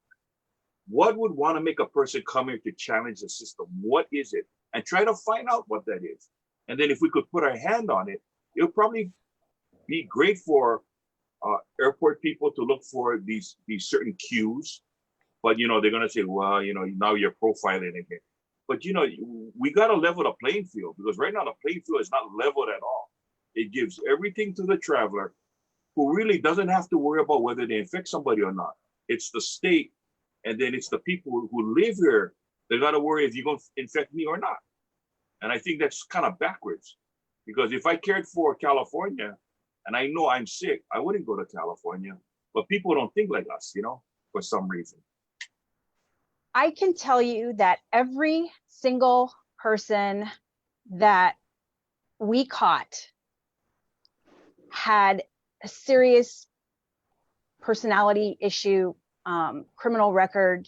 what would want to make a person come here to challenge the system? What is it? And try to find out what that is. And then if we could put our hand on it, it'll probably be great for airport people to look for these certain cues. But, you know, they're going to say, well, you know, now you're profiling again. But, you know, we got to level the playing field, because right now the playing field is not leveled at all. It gives everything to the traveler who really doesn't have to worry about whether they infect somebody or not. It's the state, and then it's the people who live here. They got to worry if you're going to infect me or not. And I think that's kind of backwards, because if I cared for California and I know I'm sick, I wouldn't go to California. But people don't think like us, you know, for some reason. I can tell you that every single person that we caught had a serious personality issue, criminal record,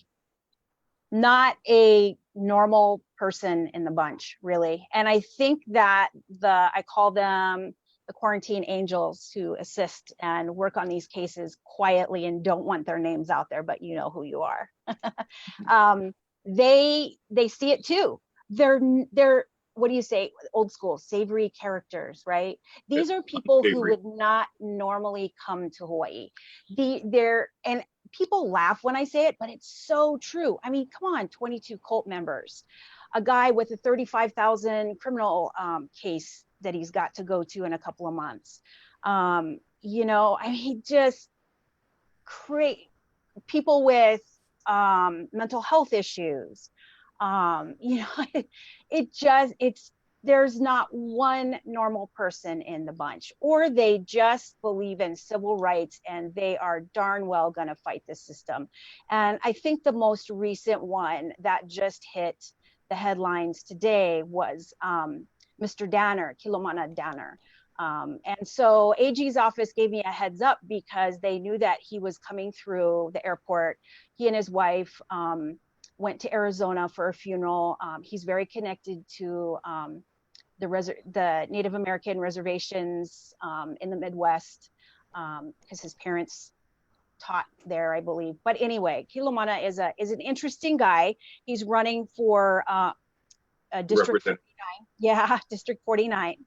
not a normal person in the bunch, really. And I think that I call them the quarantine angels who assist and work on these cases quietly and don't want their names out there, but you know who you are. They see it too. They're what do you say, old school, savory characters, right? These are people who would not normally come to Hawaii. And people laugh when I say it, but it's so true. I mean, come on, 22 cult members, a guy with a 35,000 criminal case that he's got to go to in a couple of months. You know, I mean, just create people with mental health issues. You know, there's not one normal person in the bunch, or they just believe in civil rights and they are darn well going to fight the system. And I think the most recent one that just hit the headlines today was Mr. Danner, Kilomana Danner. And so AG's office gave me a heads up because they knew that he was coming through the airport. He and his wife went to Arizona for a funeral. He's very connected to the Native American reservations in the Midwest because his parents taught there, I believe. But anyway, Kilomana is an interesting guy. He's running for District 49. Yeah, District 49.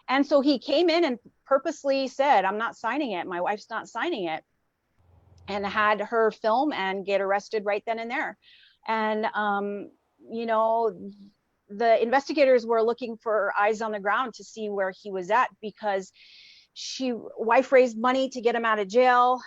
And so he came in and purposely said, I'm not signing it. My wife's not signing it. And had her film and get arrested right then and there. And, you know, the investigators were looking for eyes on the ground to see where he was at because wife raised money to get him out of jail.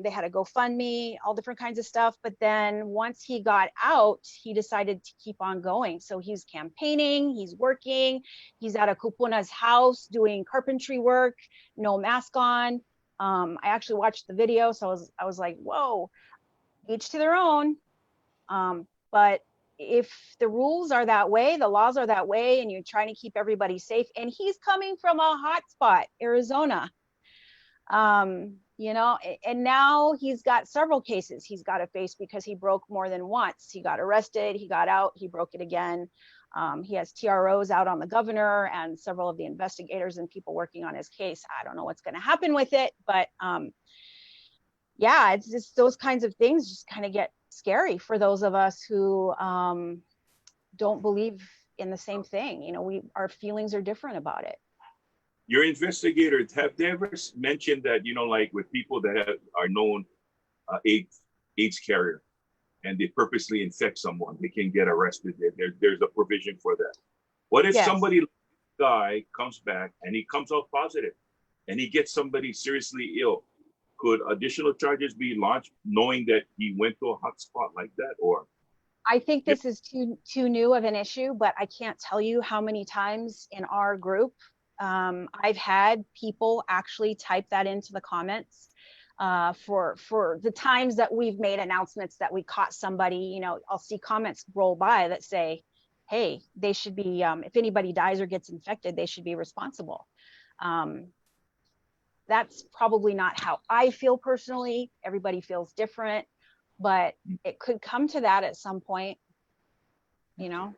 They had a GoFundMe, all different kinds of stuff. But then once he got out, he decided to keep on going. So he's campaigning, he's working, he's at a kupuna's house doing carpentry work, no mask on. I actually watched the video, so I was like, whoa, each to their own. But if the rules are that way, the laws are that way, and you're trying to keep everybody safe, and he's coming from a hot spot, Arizona. You know, and now he's got several cases he's got to face because he broke more than once. He got arrested, he got out, he broke it again. He has TROs out on the governor and several of the investigators and people working on his case. I don't know what's going to happen with it, but yeah, it's just those kinds of things just kind of get scary for those of us who don't believe in the same thing. You know, our feelings are different about it. Your investigators, have they ever mentioned that, you know, like with people that are known AIDS carrier and they purposely infect someone, they can get arrested. There's a provision for that. What if somebody, guy comes back and he comes out positive and he gets somebody seriously ill? Could additional charges be launched knowing that he went to a hot spot like that? Or I think this is too new of an issue, but I can't tell you how many times in our group I've had people actually type that into the comments for the times that we've made announcements that we caught somebody. You know, I'll see comments roll by that say, hey, they should be, if anybody dies or gets infected, they should be responsible. That's probably not how I feel personally. Everybody feels different, but it could come to that at some point, you know?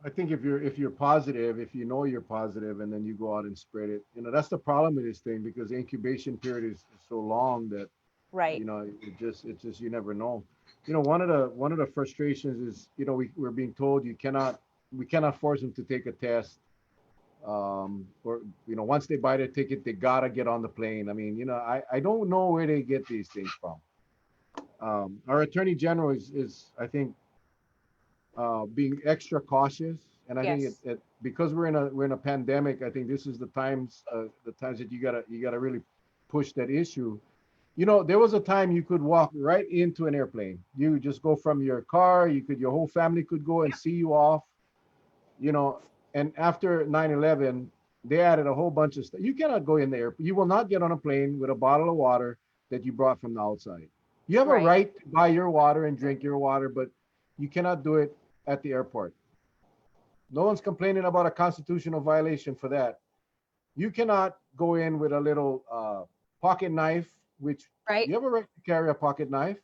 I think if you're positive, if you know you're positive and then you go out and spread it, you know, that's the problem with this thing because the incubation period is so long that, right, you know, it's just you never know. You know, one of the frustrations is, you know, we're being told we cannot force them to take a test. Or, you know, once they buy their ticket, they gotta get on the plane. I mean, you know, I don't know where they get these things from. Our attorney general is I think being extra cautious, and I think it because we're in a pandemic. I think this is the times that you gotta really push that issue. You know, there was a time you could walk right into an airplane. You just go from your car. Your whole family could go and see you off. You know, and after 9/11, they added a whole bunch of stuff. You cannot go in there. You will not get on a plane with a bottle of water that you brought from the outside. You have a right to buy your water and drink your water, but you cannot do it at the airport. No one's complaining about a constitutional violation for that. You cannot go in with a little pocket knife, which you have a right to carry a pocket knife.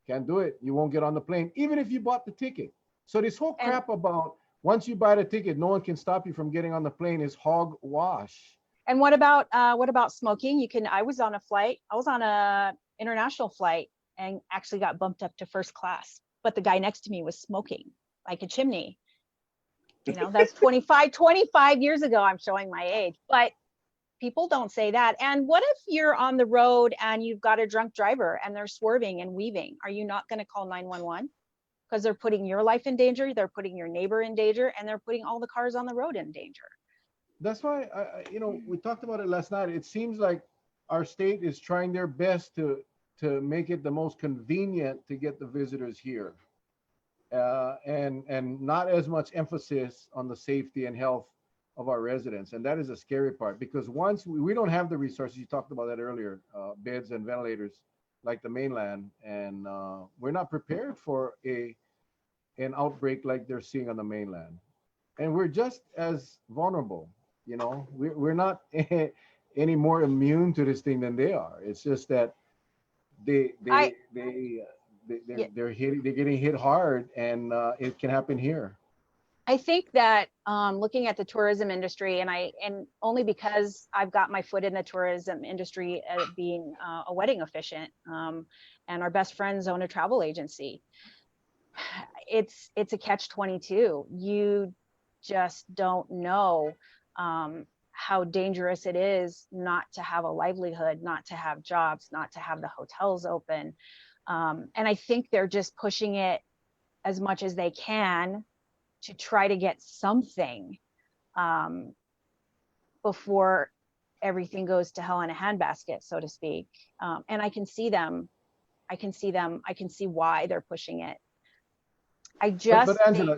Can't do it. You won't get on the plane, even if you bought the ticket. So this whole And- crap about once you buy the ticket, no one can stop you from getting on the plane is hogwash. And what about smoking? I was on a international flight and actually got bumped up to first class, but the guy next to me was smoking like a chimney. You know, that's 25 years ago. I'm showing my age, but people don't say that. And what if you're on the road and you've got a drunk driver and they're swerving and weaving? Are you not going to call 911? Because they're putting your life in danger, they're putting your neighbor in danger, and they're putting all the cars on the road in danger. That's why, we talked about it last night. It seems like our state is trying their best to make it the most convenient to get the visitors here. And not as much emphasis on the safety and health of our residents. And that is a scary part, because once we don't have the resources, you talked about that earlier, beds and ventilators like the mainland, and we're not prepared for an outbreak like they're seeing on the mainland. And we're just as vulnerable, we're not any more immune to this thing than they are. It's just that they're getting hit hard, and it can happen here. I think that looking at the tourism industry, and only because I've got my foot in the tourism industry, being a wedding officiant, and our best friends own a travel agency. It's a catch-22. You just don't know how dangerous it is not to have a livelihood, not to have jobs, not to have the hotels open. And I think they're just pushing it as much as they can to try to get something before everything goes to hell in a handbasket, so to speak. And I can see I can see why they're pushing it. But Angela,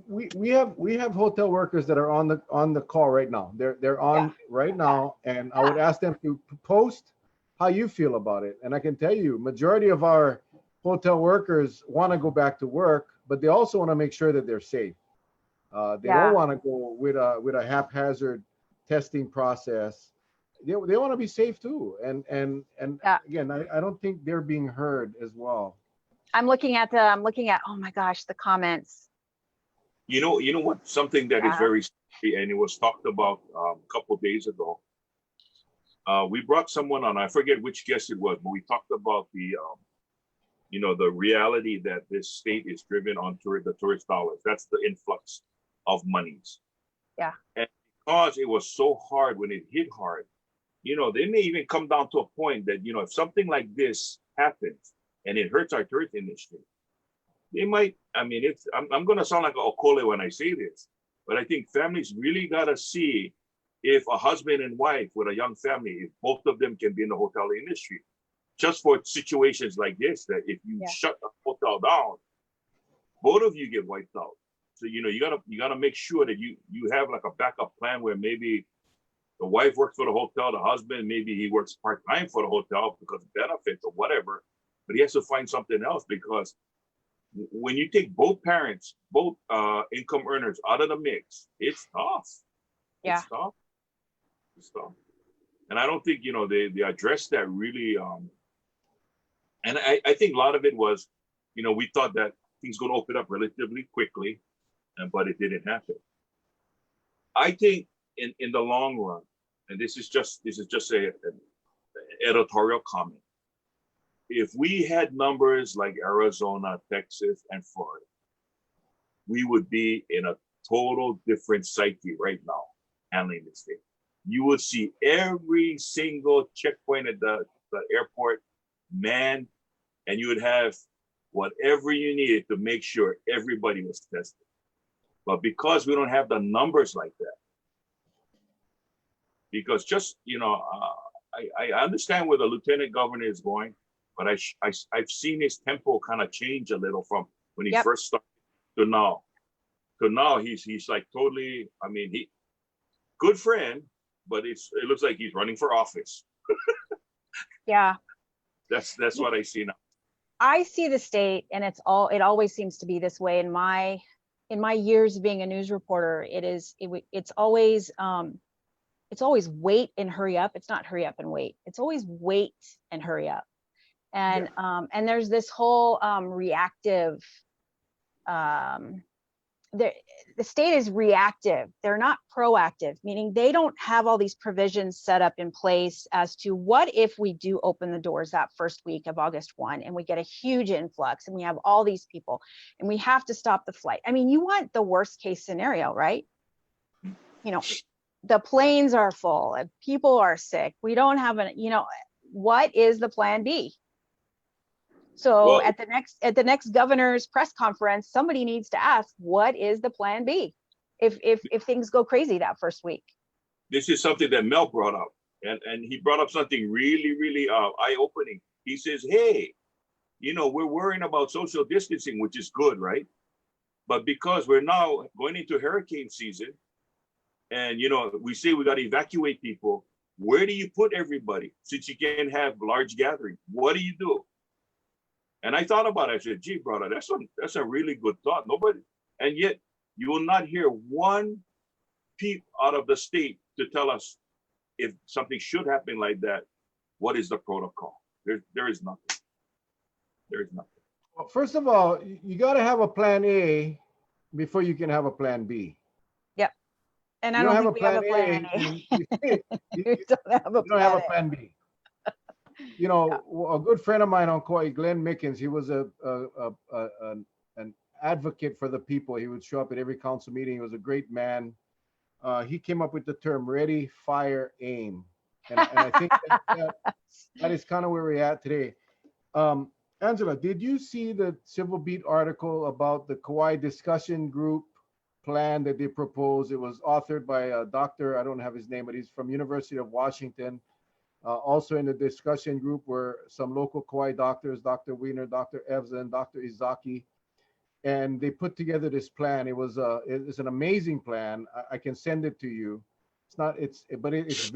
we have hotel workers that are on the call right now. They're on right now, and I would ask them to post how you feel about it. And I can tell you, majority of our hotel workers want to go back to work, but they also want to make sure that they're safe. They don't want to go with a haphazard testing process. They want to be safe too. And again, I don't think they're being heard as well. I'm looking at, oh my gosh, the comments. You know what? Something that is very scary, and it was talked about a couple of days ago. We brought someone on. I forget which guest it was, but we talked about the reality that this state is driven on the tourist dollars. That's the influx of monies. Yeah. And because it was so hard when it hit hard, they may even come down to a point that, if something like this happens and it hurts our tourist industry, they might, I'm going to sound like a Okole when I say this, but I think families really got to see if a husband and wife with a young family, if both of them can be in the hotel industry, just for situations like this, that if you shut the hotel down, both of you get wiped out. So, you gotta make sure that you have like a backup plan where maybe the wife works for the hotel, the husband, maybe he works part-time for the hotel because of benefits or whatever, but he has to find something else, because when you take both parents, both income earners out of the mix, it's tough. Yeah. It's tough. And I don't think, they addressed that really. And I think a lot of it was, we thought that things going to open up relatively quickly, but it didn't happen. I think in the long run, and this is just an editorial comment, if we had numbers like Arizona, Texas, and Florida, we would be in a total different psyche right now handling this thing. You would see every single checkpoint at the airport manned, and you would have whatever you needed to make sure everybody was tested. But because we don't have the numbers like that, because I understand where the lieutenant governor is going, but I've seen his tempo kind of change a little from when he first started to now. To now, he's like totally. He good friend, but it looks like he's running for office. Yeah. That's what I see now. I see the state, and it always seems to be this way in my years of being a news reporter. It's always wait and hurry up. It's not hurry up and wait. It's always wait and hurry up. And there's this whole reactive, the state is reactive. They're not proactive, meaning they don't have all these provisions set up in place as to what if we do open the doors that first week of August 1 and we get a huge influx and we have all these people and we have to stop the flight. I mean, you want the worst case scenario, right? You know, the planes are full and people are sick. We don't have what is the plan B? So Well, at the next governor's press conference, somebody needs to ask, what is the plan B if things go crazy that first week? this is something that Mel brought up, and he brought up something really eye-opening. He says, hey, we're worrying about social distancing, which is good, right? But because we're now going into hurricane season, and we say we got to evacuate people, where do you put everybody since you can't have large gatherings? What do you do? And I thought about it. I said, gee, brother, that's a really good thought. Nobody, and yet you will not hear one peep out of the state to tell us if something should happen like that, what is the protocol? There is nothing. There is nothing. Well, first of all, you got to have a plan A before you can have a plan B. Yep. And I You don't think we have a plan A. You don't have a don't have a plan B. A good friend of mine on Kauai, Glenn Mickens, he was an advocate for the people. He would show up at every council meeting. He was a great man. He came up with the term ready, fire, aim. And I think that is kind of where we're at today. Angela, did you see the Civil Beat article about the Kauai discussion group plan that they proposed? It was authored by a doctor, I don't have his name, but he's from University of Washington. Also in the discussion group were some local Kauai doctors, Dr. Wiener, Dr. Evzen, Dr. Izaki, and they put together this plan. It's an amazing plan. I can send it to you. It's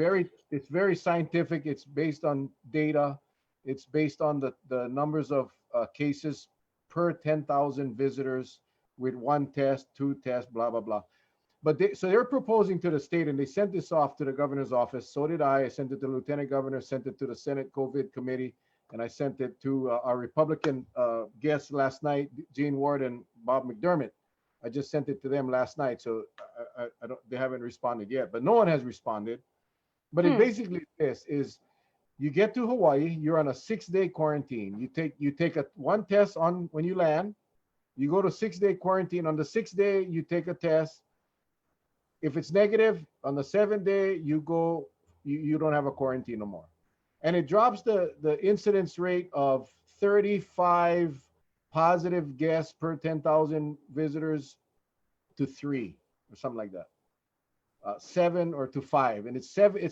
very scientific. It's based on data. It's based on the numbers of cases per 10,000 visitors with one test, two tests, blah, blah, blah. But they're proposing to the state, and they sent this off to the governor's office. So did I. I sent it to the lieutenant governor, sent it to the Senate COVID committee, and I sent it to our Republican guests last night, Gene Ward and Bob McDermott. I just sent it to them last night, so they haven't responded yet, but no one has responded. But it basically is you get to Hawaii, you're on a 6-day quarantine. You take one test on when you land, you go to 6-day quarantine. On the 6th day, you take a test. If it's negative, on the 7th day, you don't have a quarantine no more. And it drops the incidence rate of 35 positive guests per 10,000 visitors to 3 or something like that. 7 or to 5. And it's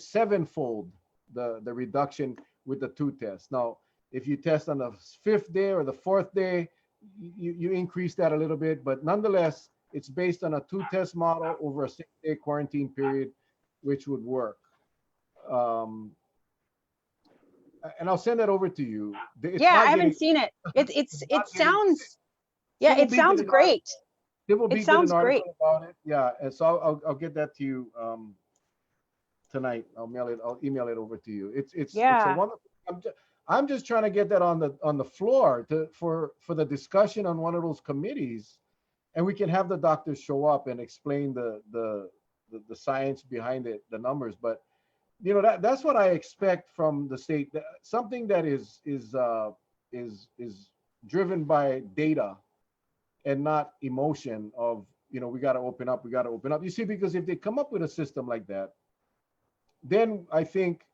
sevenfold the reduction with the 2 tests. Now, if you test on the 5th day or the 4th day, you increase that a little bit, but nonetheless, it's based on a 2-test model over a 6-day quarantine period, which would work. And I'll send that over to you. I haven't seen it. It sounds great. It sounds great about it. Yeah, and so I'll get that to you tonight. I'll email it over to you. It's a wonderful. I'm just trying to get that on the floor for the discussion on one of those committees. And we can have the doctors show up and explain the science behind it, the numbers. But that's what I expect from the state. Something that is driven by data and not emotion of we got to open up. You see, because if they come up with a system like that, then I think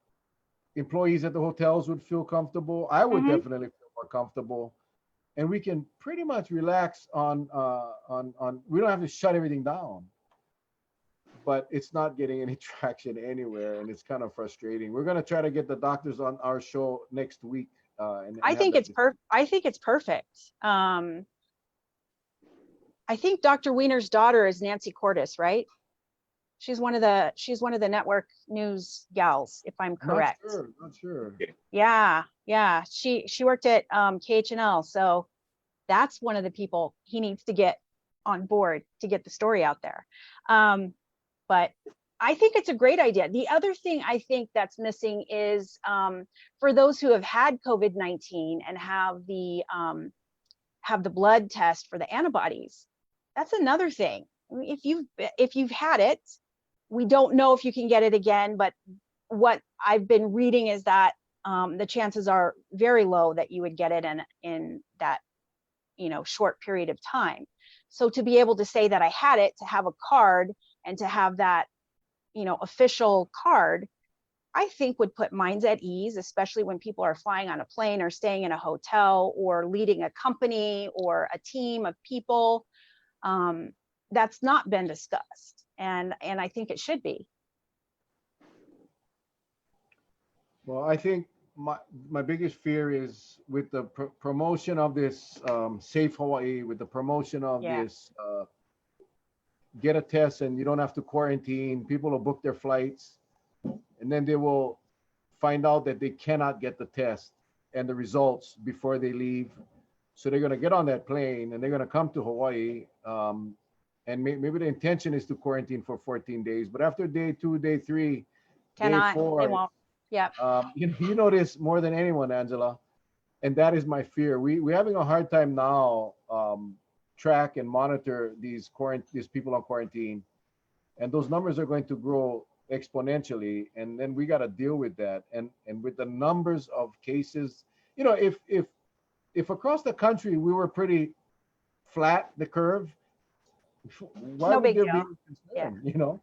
employees at the hotels would feel comfortable. I would definitely feel more comfortable. And we can pretty much relax on we don't have to shut everything down, but it's not getting any traction anywhere, and it's kind of frustrating. We're going to try to get the doctors on our show next week. I think it's perfect. I think Dr. Wiener's daughter is Nancy Cordes, right? She's one of the network news gals, if I'm correct. Not sure. Yeah. She worked at KHNL, so that's one of the people he needs to get on board to get the story out there. But I think it's a great idea. The other thing I think that's missing is for those who have had COVID-19 and have the blood test for the antibodies. That's another thing. I mean, if you've had it, we don't know if you can get it again, but what I've been reading is that the chances are very low that you would get it in that short period of time. So to be able to say that I had it, to have a card and to have that official card, I think would put minds at ease, especially when people are flying on a plane or staying in a hotel or leading a company or a team of people. That's not been discussed, and I think it should be. Well, I think my biggest fear is with the promotion of this Safe Hawaii, with the promotion of this get a test and you don't have to quarantine. People will book their flights, and then they will find out that they cannot get the test and the results before they leave. So they're going to get on that plane and they're going to come to Hawaii. And maybe the intention is to quarantine for 14 days, but after day 2, day 3, Cannot, day 4, they won't. Yeah. You know this more than anyone, Angela, and that is my fear. We're having a hard time now track and monitor these people on quarantine, and those numbers are going to grow exponentially, and then we got to deal with that. And with the numbers of cases, if across the country we were pretty flat, the curve, why No would big there be deal. concern?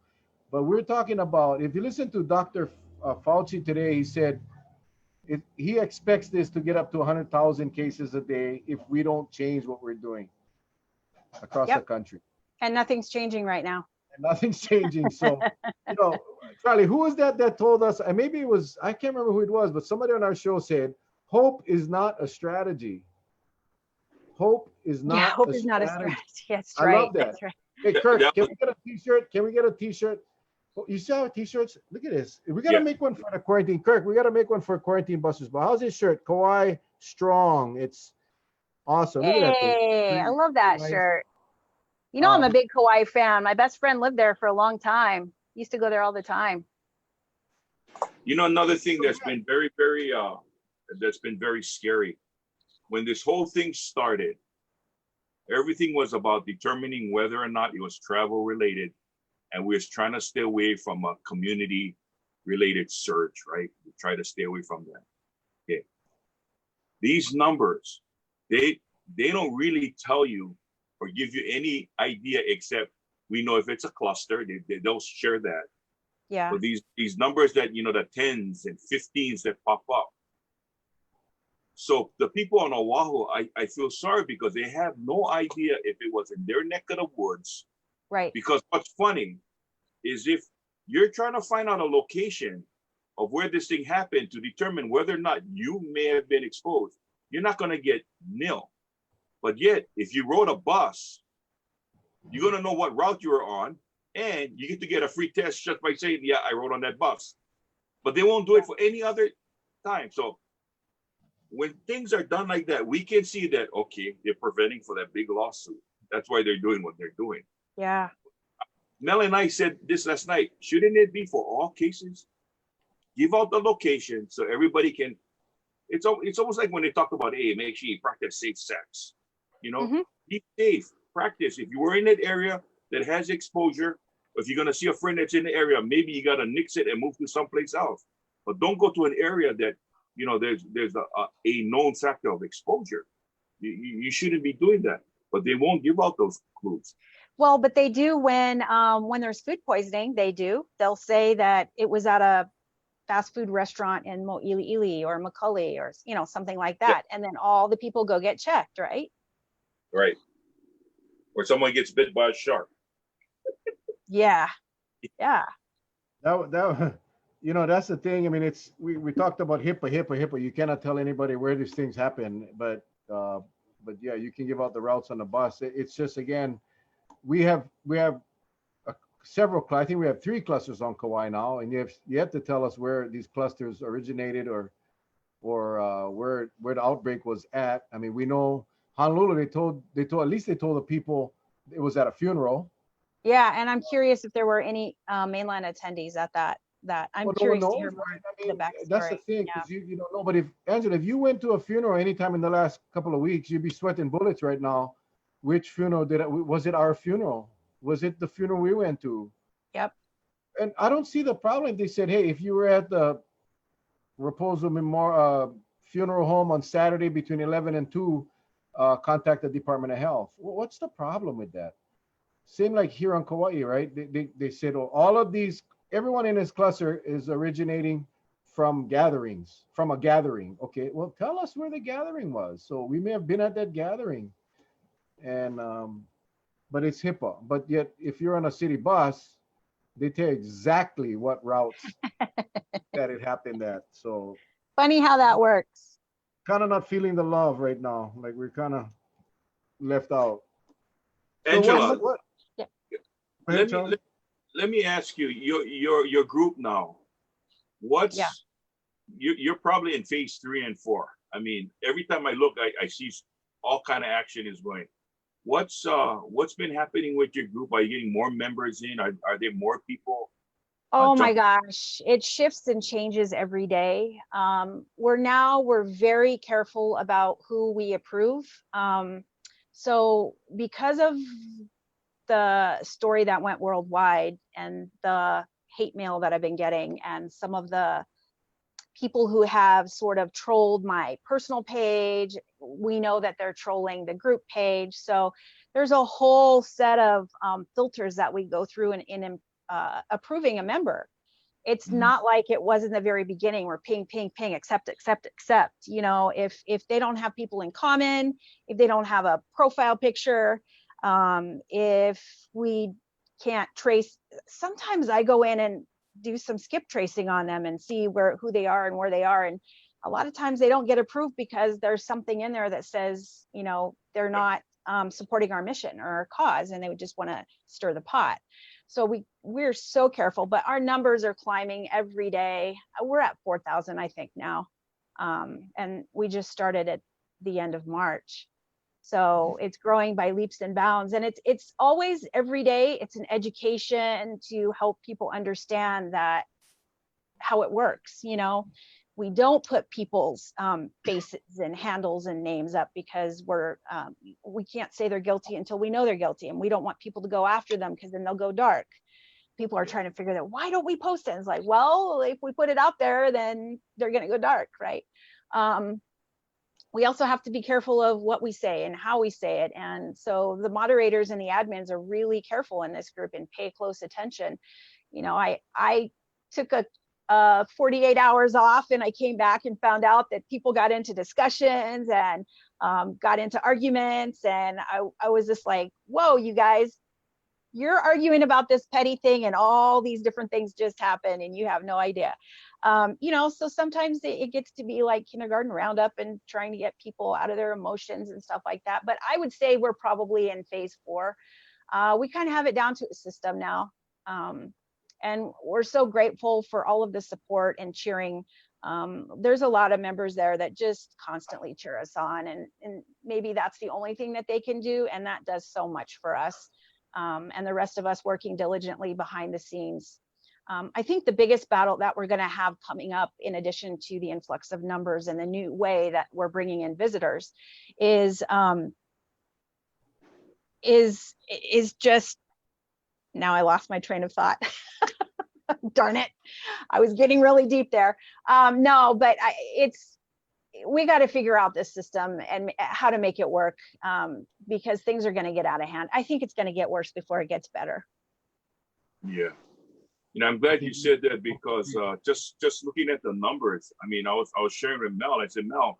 But we're talking about, if you listen to Dr. Fauci today, he said he expects this to get up to 100,000 cases a day if we don't change what we're doing across the country. And nothing's changing right now. And nothing's changing. So, Charlie, who was that told us, and maybe it was, I can't remember who it was, but somebody on our show said, hope is not a strategy. Hope is not hope a is not a strategy. strategy. That's I right. love that. That's right. Hey, Kirk, can we get a t-shirt? Can we get a t-shirt? Oh, you see our t-shirts? Look at this. We got to make one for the quarantine. Kirk, we got to make one for Quarantine Busters. But how's this shirt? Kauai Strong. It's awesome. Look at that thing. Hey, I love that Nice. shirt. I'm a big Kauai fan. My best friend lived there for a long time. Used to go there all the time. Another thing that's been very, very, that's been very scary. When this whole thing started, everything was about determining whether or not it was travel related. And we was trying to stay away from a community related surge, right? We try to stay away from that. Okay. These numbers, they don't really tell you or give you any idea, except we know if it's a cluster, they don't share that. Yeah. But these numbers that, the 10s and 15s that pop up. So the people on Oahu, I feel sorry because they have no idea if it was in their neck of the woods. Right. Because what's funny is if you're trying to find out a location of where this thing happened to determine whether or not you may have been exposed, you're not going to get nil. But yet, if you rode a bus, you're going to know what route you were on, and you get to get a free test just by saying, yeah, I rode on that bus. But they won't do it for any other time. So when things are done like that, we can see that, okay, they're preventing for that big lawsuit. That's why they're doing what they're doing. Yeah. Mel and I said this last night. Shouldn't it be for all cases? Give out the location so everybody can. It's almost like when they talk about, hey, make sure you practice safe sex. Be safe. Practice. If you were in that area that has exposure, if you're gonna see a friend that's in the area, maybe you gotta nix it and move to someplace else. But don't go to an area that there's a known factor of exposure. You shouldn't be doing that. But they won't give out those clues. Well, but they do when there's food poisoning. They'll say that it was at a fast food restaurant in Mo'iliili or Macaulay or something like that, and then all the people go get checked, right? Right. Or someone gets bit by a shark. Yeah. That that's the thing. I mean, it's we talked about HIPAA. You cannot tell anybody where these things happen, but yeah, you can give out the routes on the bus. It's just, again, we have several. I think we have 3 clusters on Kauai now, and you have to tell us where these clusters originated or where the outbreak was at. I mean, we know Honolulu. They told the people it was at a funeral. Yeah, and I'm curious if there were any mainland attendees at that. I'm Well, no one curious to knows, hear more right? I the mean, that's the backstory. thing, Yeah. because you don't know. But if Angela, if you went to a funeral anytime in the last couple of weeks, you'd be sweating bullets right now. Which funeral was it our funeral? Was it the funeral we went to? Yep. And I don't see the problem. They said, hey, if you were at the Raposo Memorial Funeral Home on Saturday between 11 and 2, contact the Department of Health. Well, what's the problem with that? Same like here on Kauai, right? They said, oh, all of these, everyone in this cluster is originating from gatherings, from a gathering. Okay, well, tell us where the gathering was. So we may have been at that gathering, and but it's HIPAA. But yet, if you're on a city bus, they tell you exactly what routes that it happened at. So Funny how that works. kind of not feeling the love right now. Like we're kind of left out. So Angela, what? Yeah. Go ahead, Charlie. let me ask you, your group now, what's Yeah. you're probably in phase 3 and 4. I mean, every time I look, I see all kind of action is going. What's been happening with your group? Are you getting more members in? Are there more people? Oh my jump- gosh, it shifts and changes every day. We're very careful about who we approve. So because of the story that went worldwide and the hate mail that I've been getting and some of the people who have sort of trolled my personal page, we know that they're trolling the group page. So there's a whole set of filters that we go through in approving a member. It's not like it was in the very beginning where ping, ping, ping, accept, accept, accept. You know, if they don't have people in common, if they don't have a profile picture, if we can't trace, sometimes I go in and do some skip tracing on them and see who they are and where they are. And a lot of times they don't get approved because there's something in there that says, you know, they're not supporting our mission or our cause, and they would just want to stir the pot. So we're so careful, but our numbers are climbing every day. We're at 4,000, I think now. And we just started at the end of March. So it's growing by leaps and bounds. And it's always every day, it's an education to help people understand that how it works. You know, we don't put people's faces and handles and names up because we can't say they're guilty until we know they're guilty. And we don't want people to go after them because then they'll go dark. People are trying to figure out, why don't we post it? And it's like, well, if we put it out there, then they're going to go dark, right? We also have to be careful of what we say and how we say it. And so the moderators and the admins are really careful in this group and pay close attention. You know, I took a 48 hours off and I came back and found out that people got into discussions and got into arguments. And I was just like, whoa, you guys, you're arguing about this petty thing and all these different things just happen and you have no idea. You know, so sometimes it gets to be like kindergarten roundup and trying to get people out of their emotions and stuff like that. But I would say we're probably in phase 4. We kind of have it down to a system now. And we're so grateful for all of the support and cheering. There's a lot of members there that just constantly cheer us on, and maybe that's the only thing that they can do. And that does so much for us. And the rest of us working diligently behind the scenes. I think the biggest battle that we're going to have coming up, in addition to the influx of numbers and the new way that we're bringing in visitors, is just, now I lost my train of thought. Darn it. I was getting really deep there. No, but we got to figure out this system and how to make it work, because things are going to get out of hand. I think it's going to get worse before it gets better. Yeah. You know, I'm glad you said that, because just looking at the numbers, I mean, I was sharing with Mel. I said, Mel,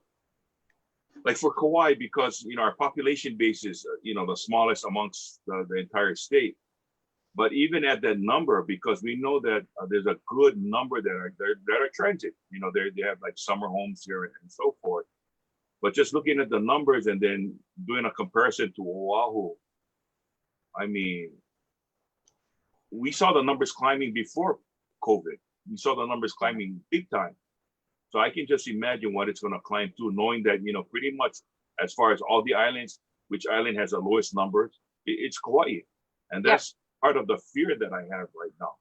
like for Kauai, because, you know, our population base is, you know, the smallest amongst the entire state. But even at that number, because we know that there's a good number that are transit, you know, they have like summer homes here and so forth. But just looking at the numbers and then doing a comparison to Oahu, I mean, we saw the numbers climbing before COVID. We saw the numbers climbing big time. So I can just imagine what it's going to climb to, knowing that, you know, pretty much as far as all the islands, which island has the lowest numbers, it's Kauai. And that's part of the fear that I have right now.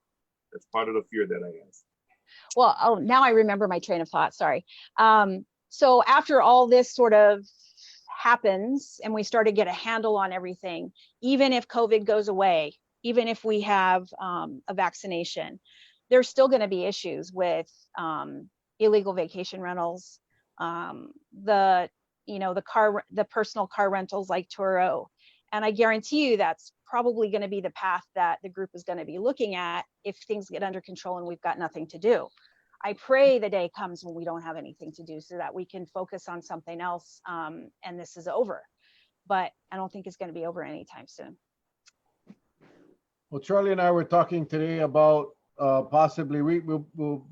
That's part of the fear that I have. Well, oh, now I remember my train of thought. Sorry. So after all this sort of happens and we start to get a handle on everything, even if COVID goes away, even if we have a vaccination, there's still going to be issues with illegal vacation rentals, the personal car rentals like Turo. And I guarantee you that's probably going to be the path that the group is going to be looking at if things get under control and we've got nothing to do. I pray the day comes when we don't have anything to do so that we can focus on something else and this is over. But I don't think it's going to be over anytime soon. Well, Charlie and I were talking today about possibly we'll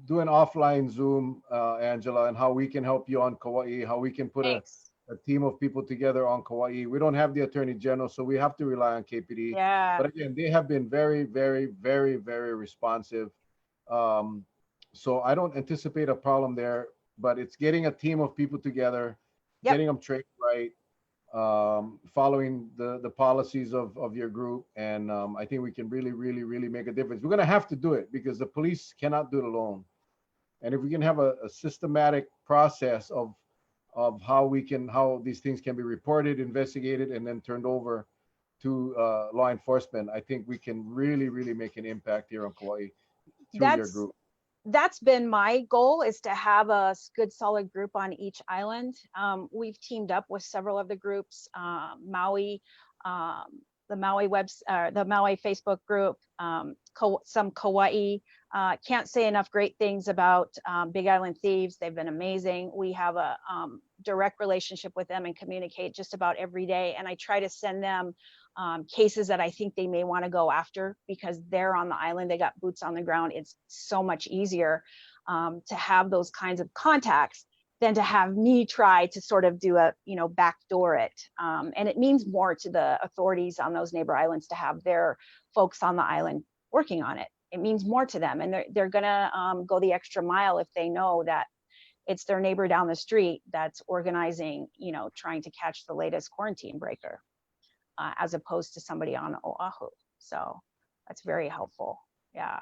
do an offline Zoom, Angela, and how we can help you on Kauai, how we can put a team of people together on Kauai. We don't have the Attorney General, so we have to rely on KPD. Yeah. But again, they have been very, very, very, very responsive. So I don't anticipate a problem there, but it's getting a team of people together, getting them trained right, following the policies of your group. And I think we can really, really, really make a difference. We're going to have to do it because the police cannot do it alone. And if we can have a systematic process of how these things can be reported, investigated, and then turned over to law enforcement, I think we can really, really make an impact here on Kauai through your group. That's been my goal, is to have a good solid group on each island. We've teamed up with several of the groups, Maui, the Maui the Maui Facebook group, some Kauai. Can't say enough great things about Big Island Thieves. They've been amazing. We have a direct relationship with them and communicate just about every day. And I try to send them cases that I think they may want to go after because they're on the island, they got boots on the ground. It's so much easier to have those kinds of contacts than to have me try to sort of do a, backdoor it. And it means more to the authorities on those neighbor islands to have their folks on the island working on it. It means more to them, and they're gonna go the extra mile if they know that it's their neighbor down the street that's organizing, trying to catch the latest quarantine breaker, as opposed to somebody on Oahu. So that's very helpful. Yeah.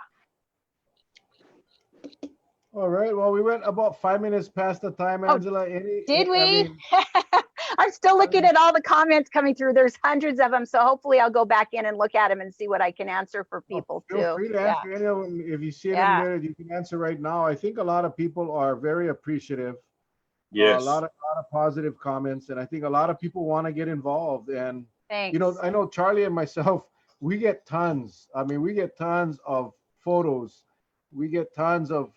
All right. Well, we went about 5 minutes past the time, Angela. Did we? I'm still looking at all the comments coming through. There's hundreds of them. So hopefully I'll go back in and look at them and see what I can answer for people too. Feel free to answer any of them. If you see it in there, you can answer right now. I think a lot of people are very appreciative. Yes. A lot of positive comments. And I think a lot of people want to get involved. And, thanks. I know Charlie and myself, we get tons. I mean, we get tons of photos. We get tons of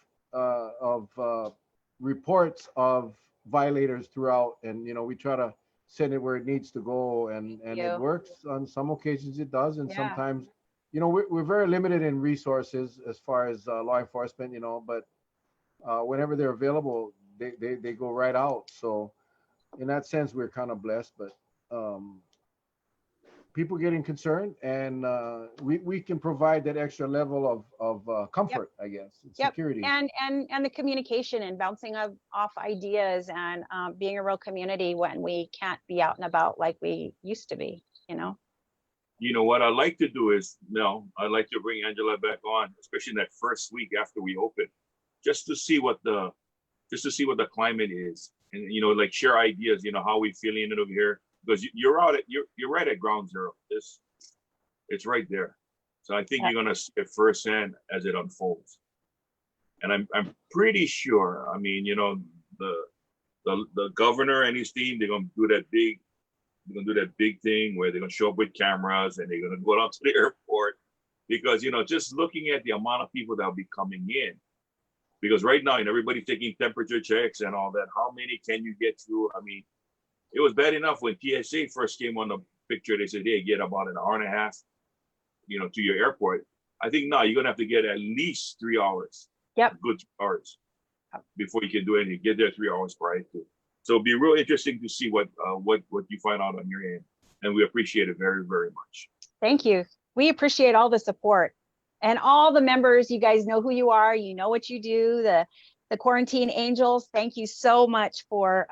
reports of violators throughout, and we try to send it where it needs to go, and it works. On some occasions it does, and sometimes we're very limited in resources as far as law enforcement, but whenever they're available, they go right out. So in that sense, we're kind of blessed. But people getting concerned, and we can provide that extra level of comfort, I guess, and security. And the communication and bouncing off ideas, and being a real community when we can't be out and about like we used to be, What I like to do is, I like to bring Angela back on, especially in that first week after we open, just to see what the climate is, and like share ideas, how we feeling it over here. Because you're right at ground zero. It's right there. So I think you're gonna see it firsthand as it unfolds. And I'm pretty sure. I mean, the governor and his team, they're gonna do that big thing where they're gonna show up with cameras and they're gonna go out to the airport, because just looking at the amount of people that'll be coming in. Because right now, everybody's taking temperature checks and all that. How many can you get through? I mean, it was bad enough when TSA first came on the picture. They said, hey, get about an hour and a half, to your airport. I think now you're going to have to get at least 3 hours. Yep. Good 3 hours before you can do anything. Get there 3 hours prior to. So it'll be real interesting to see what you find out on your end. And we appreciate it very, very much. Thank you. We appreciate all the support. And all the members, you guys know who you are, you know what you do, the the Quarantine Angels, thank you so much for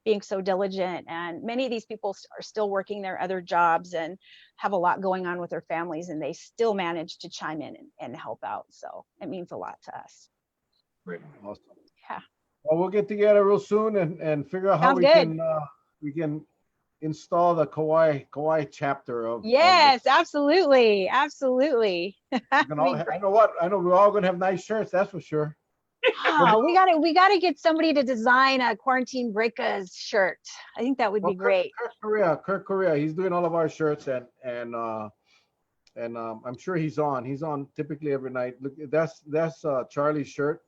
being so diligent. And many of these people are still working their other jobs and have a lot going on with their families, and they still manage to chime in and help out. So it means a lot to us. Right. Awesome. Yeah. Well, we'll get together real soon and figure out how Sounds good. we can install the Kauai chapter of Yes, absolutely. Absolutely. I know what I know we're all gonna have nice shirts, that's for sure. Oh, we gotta get somebody to design a Quarantine Breakers shirt. I think that would be great. Kirk Correa, he's doing all of our shirts and I'm sure he's on typically every night. Look, that's Charlie's shirt.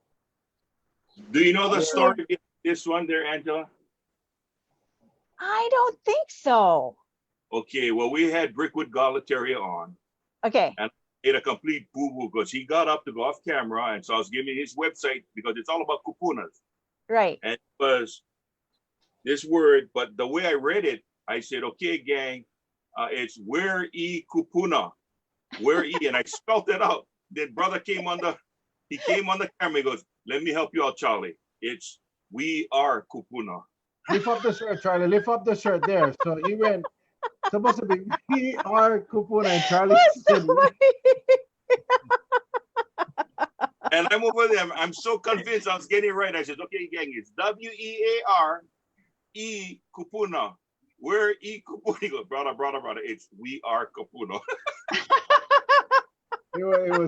Do you know the story of this one there, Angela? I don't think so. Okay, well, we had Brickwood Galateria on. Okay. And made a complete boo-boo because he got up to go off camera, and so I was giving his website because it's all about kupunas. Right. And it was this word, but the way I read it, I said, okay, gang, it's where e kupuna, where e, and I spelled it out. Then brother came on the camera, he goes, let me help you out, Charlie. It's we are kupuna. Lift up the shirt, Charlie. Lift up the shirt there. So he went supposed to be we are kupuna, and Charlie said, and I'm over there. I'm so convinced I was getting it right. I said, okay, gang, it's WEARE kupuna. Where e kupuna? He goes, brother. It's we are kupuna. It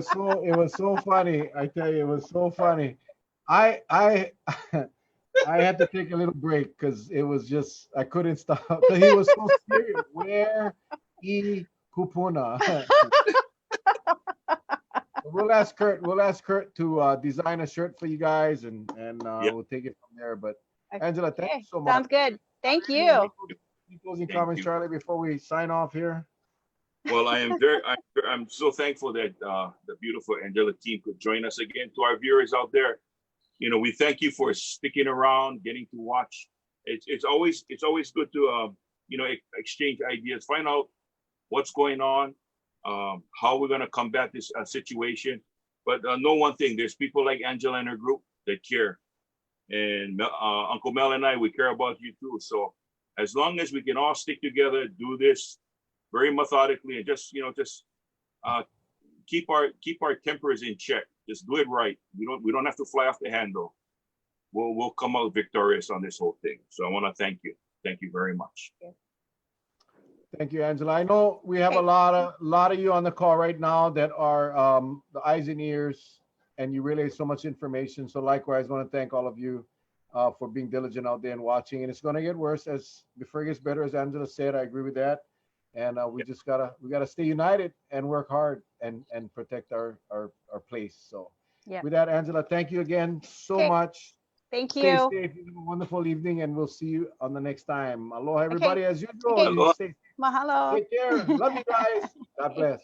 was so funny. I tell you, it was so funny. I had to take a little break because it was just I couldn't stop. He was so serious. Where e kupuna? We'll ask Kurt to design a shirt for you guys, and we'll take it from there. But Angela, thank you so much. Sounds good. Thank you. Any closing comments, Charlie, before we sign off here? Well, I'm so thankful that the beautiful Angela team could join us again. To our viewers out there, we thank you for sticking around, getting to watch. It's always good to exchange ideas, find out what's going on, how we're gonna combat this situation. But know one thing: there's people like Angela and her group that care, and Uncle Mel and I, we care about you too. So as long as we can all stick together, do this very methodically, and just keep our tempers in check. Just do it right. We don't have to fly off the handle. We'll come out victorious on this whole thing. So I want to thank you. Thank you very much. Thank you, Angela. I know we have a lot of you on the call right now that are the eyes and ears, and you relay so much information. So likewise, I want to thank all of you for being diligent out there and watching. And it's going to get worse before it gets better, as Angela said. I agree with that. And we gotta stay united and work hard and protect our place. So with that, Angela, thank you again so much. Thank you. Stay safe. You have a wonderful evening, and we'll see you on the next time. Aloha, everybody, as usual. Okay. Stay safe. Mahalo. Take care. Love you guys. God bless.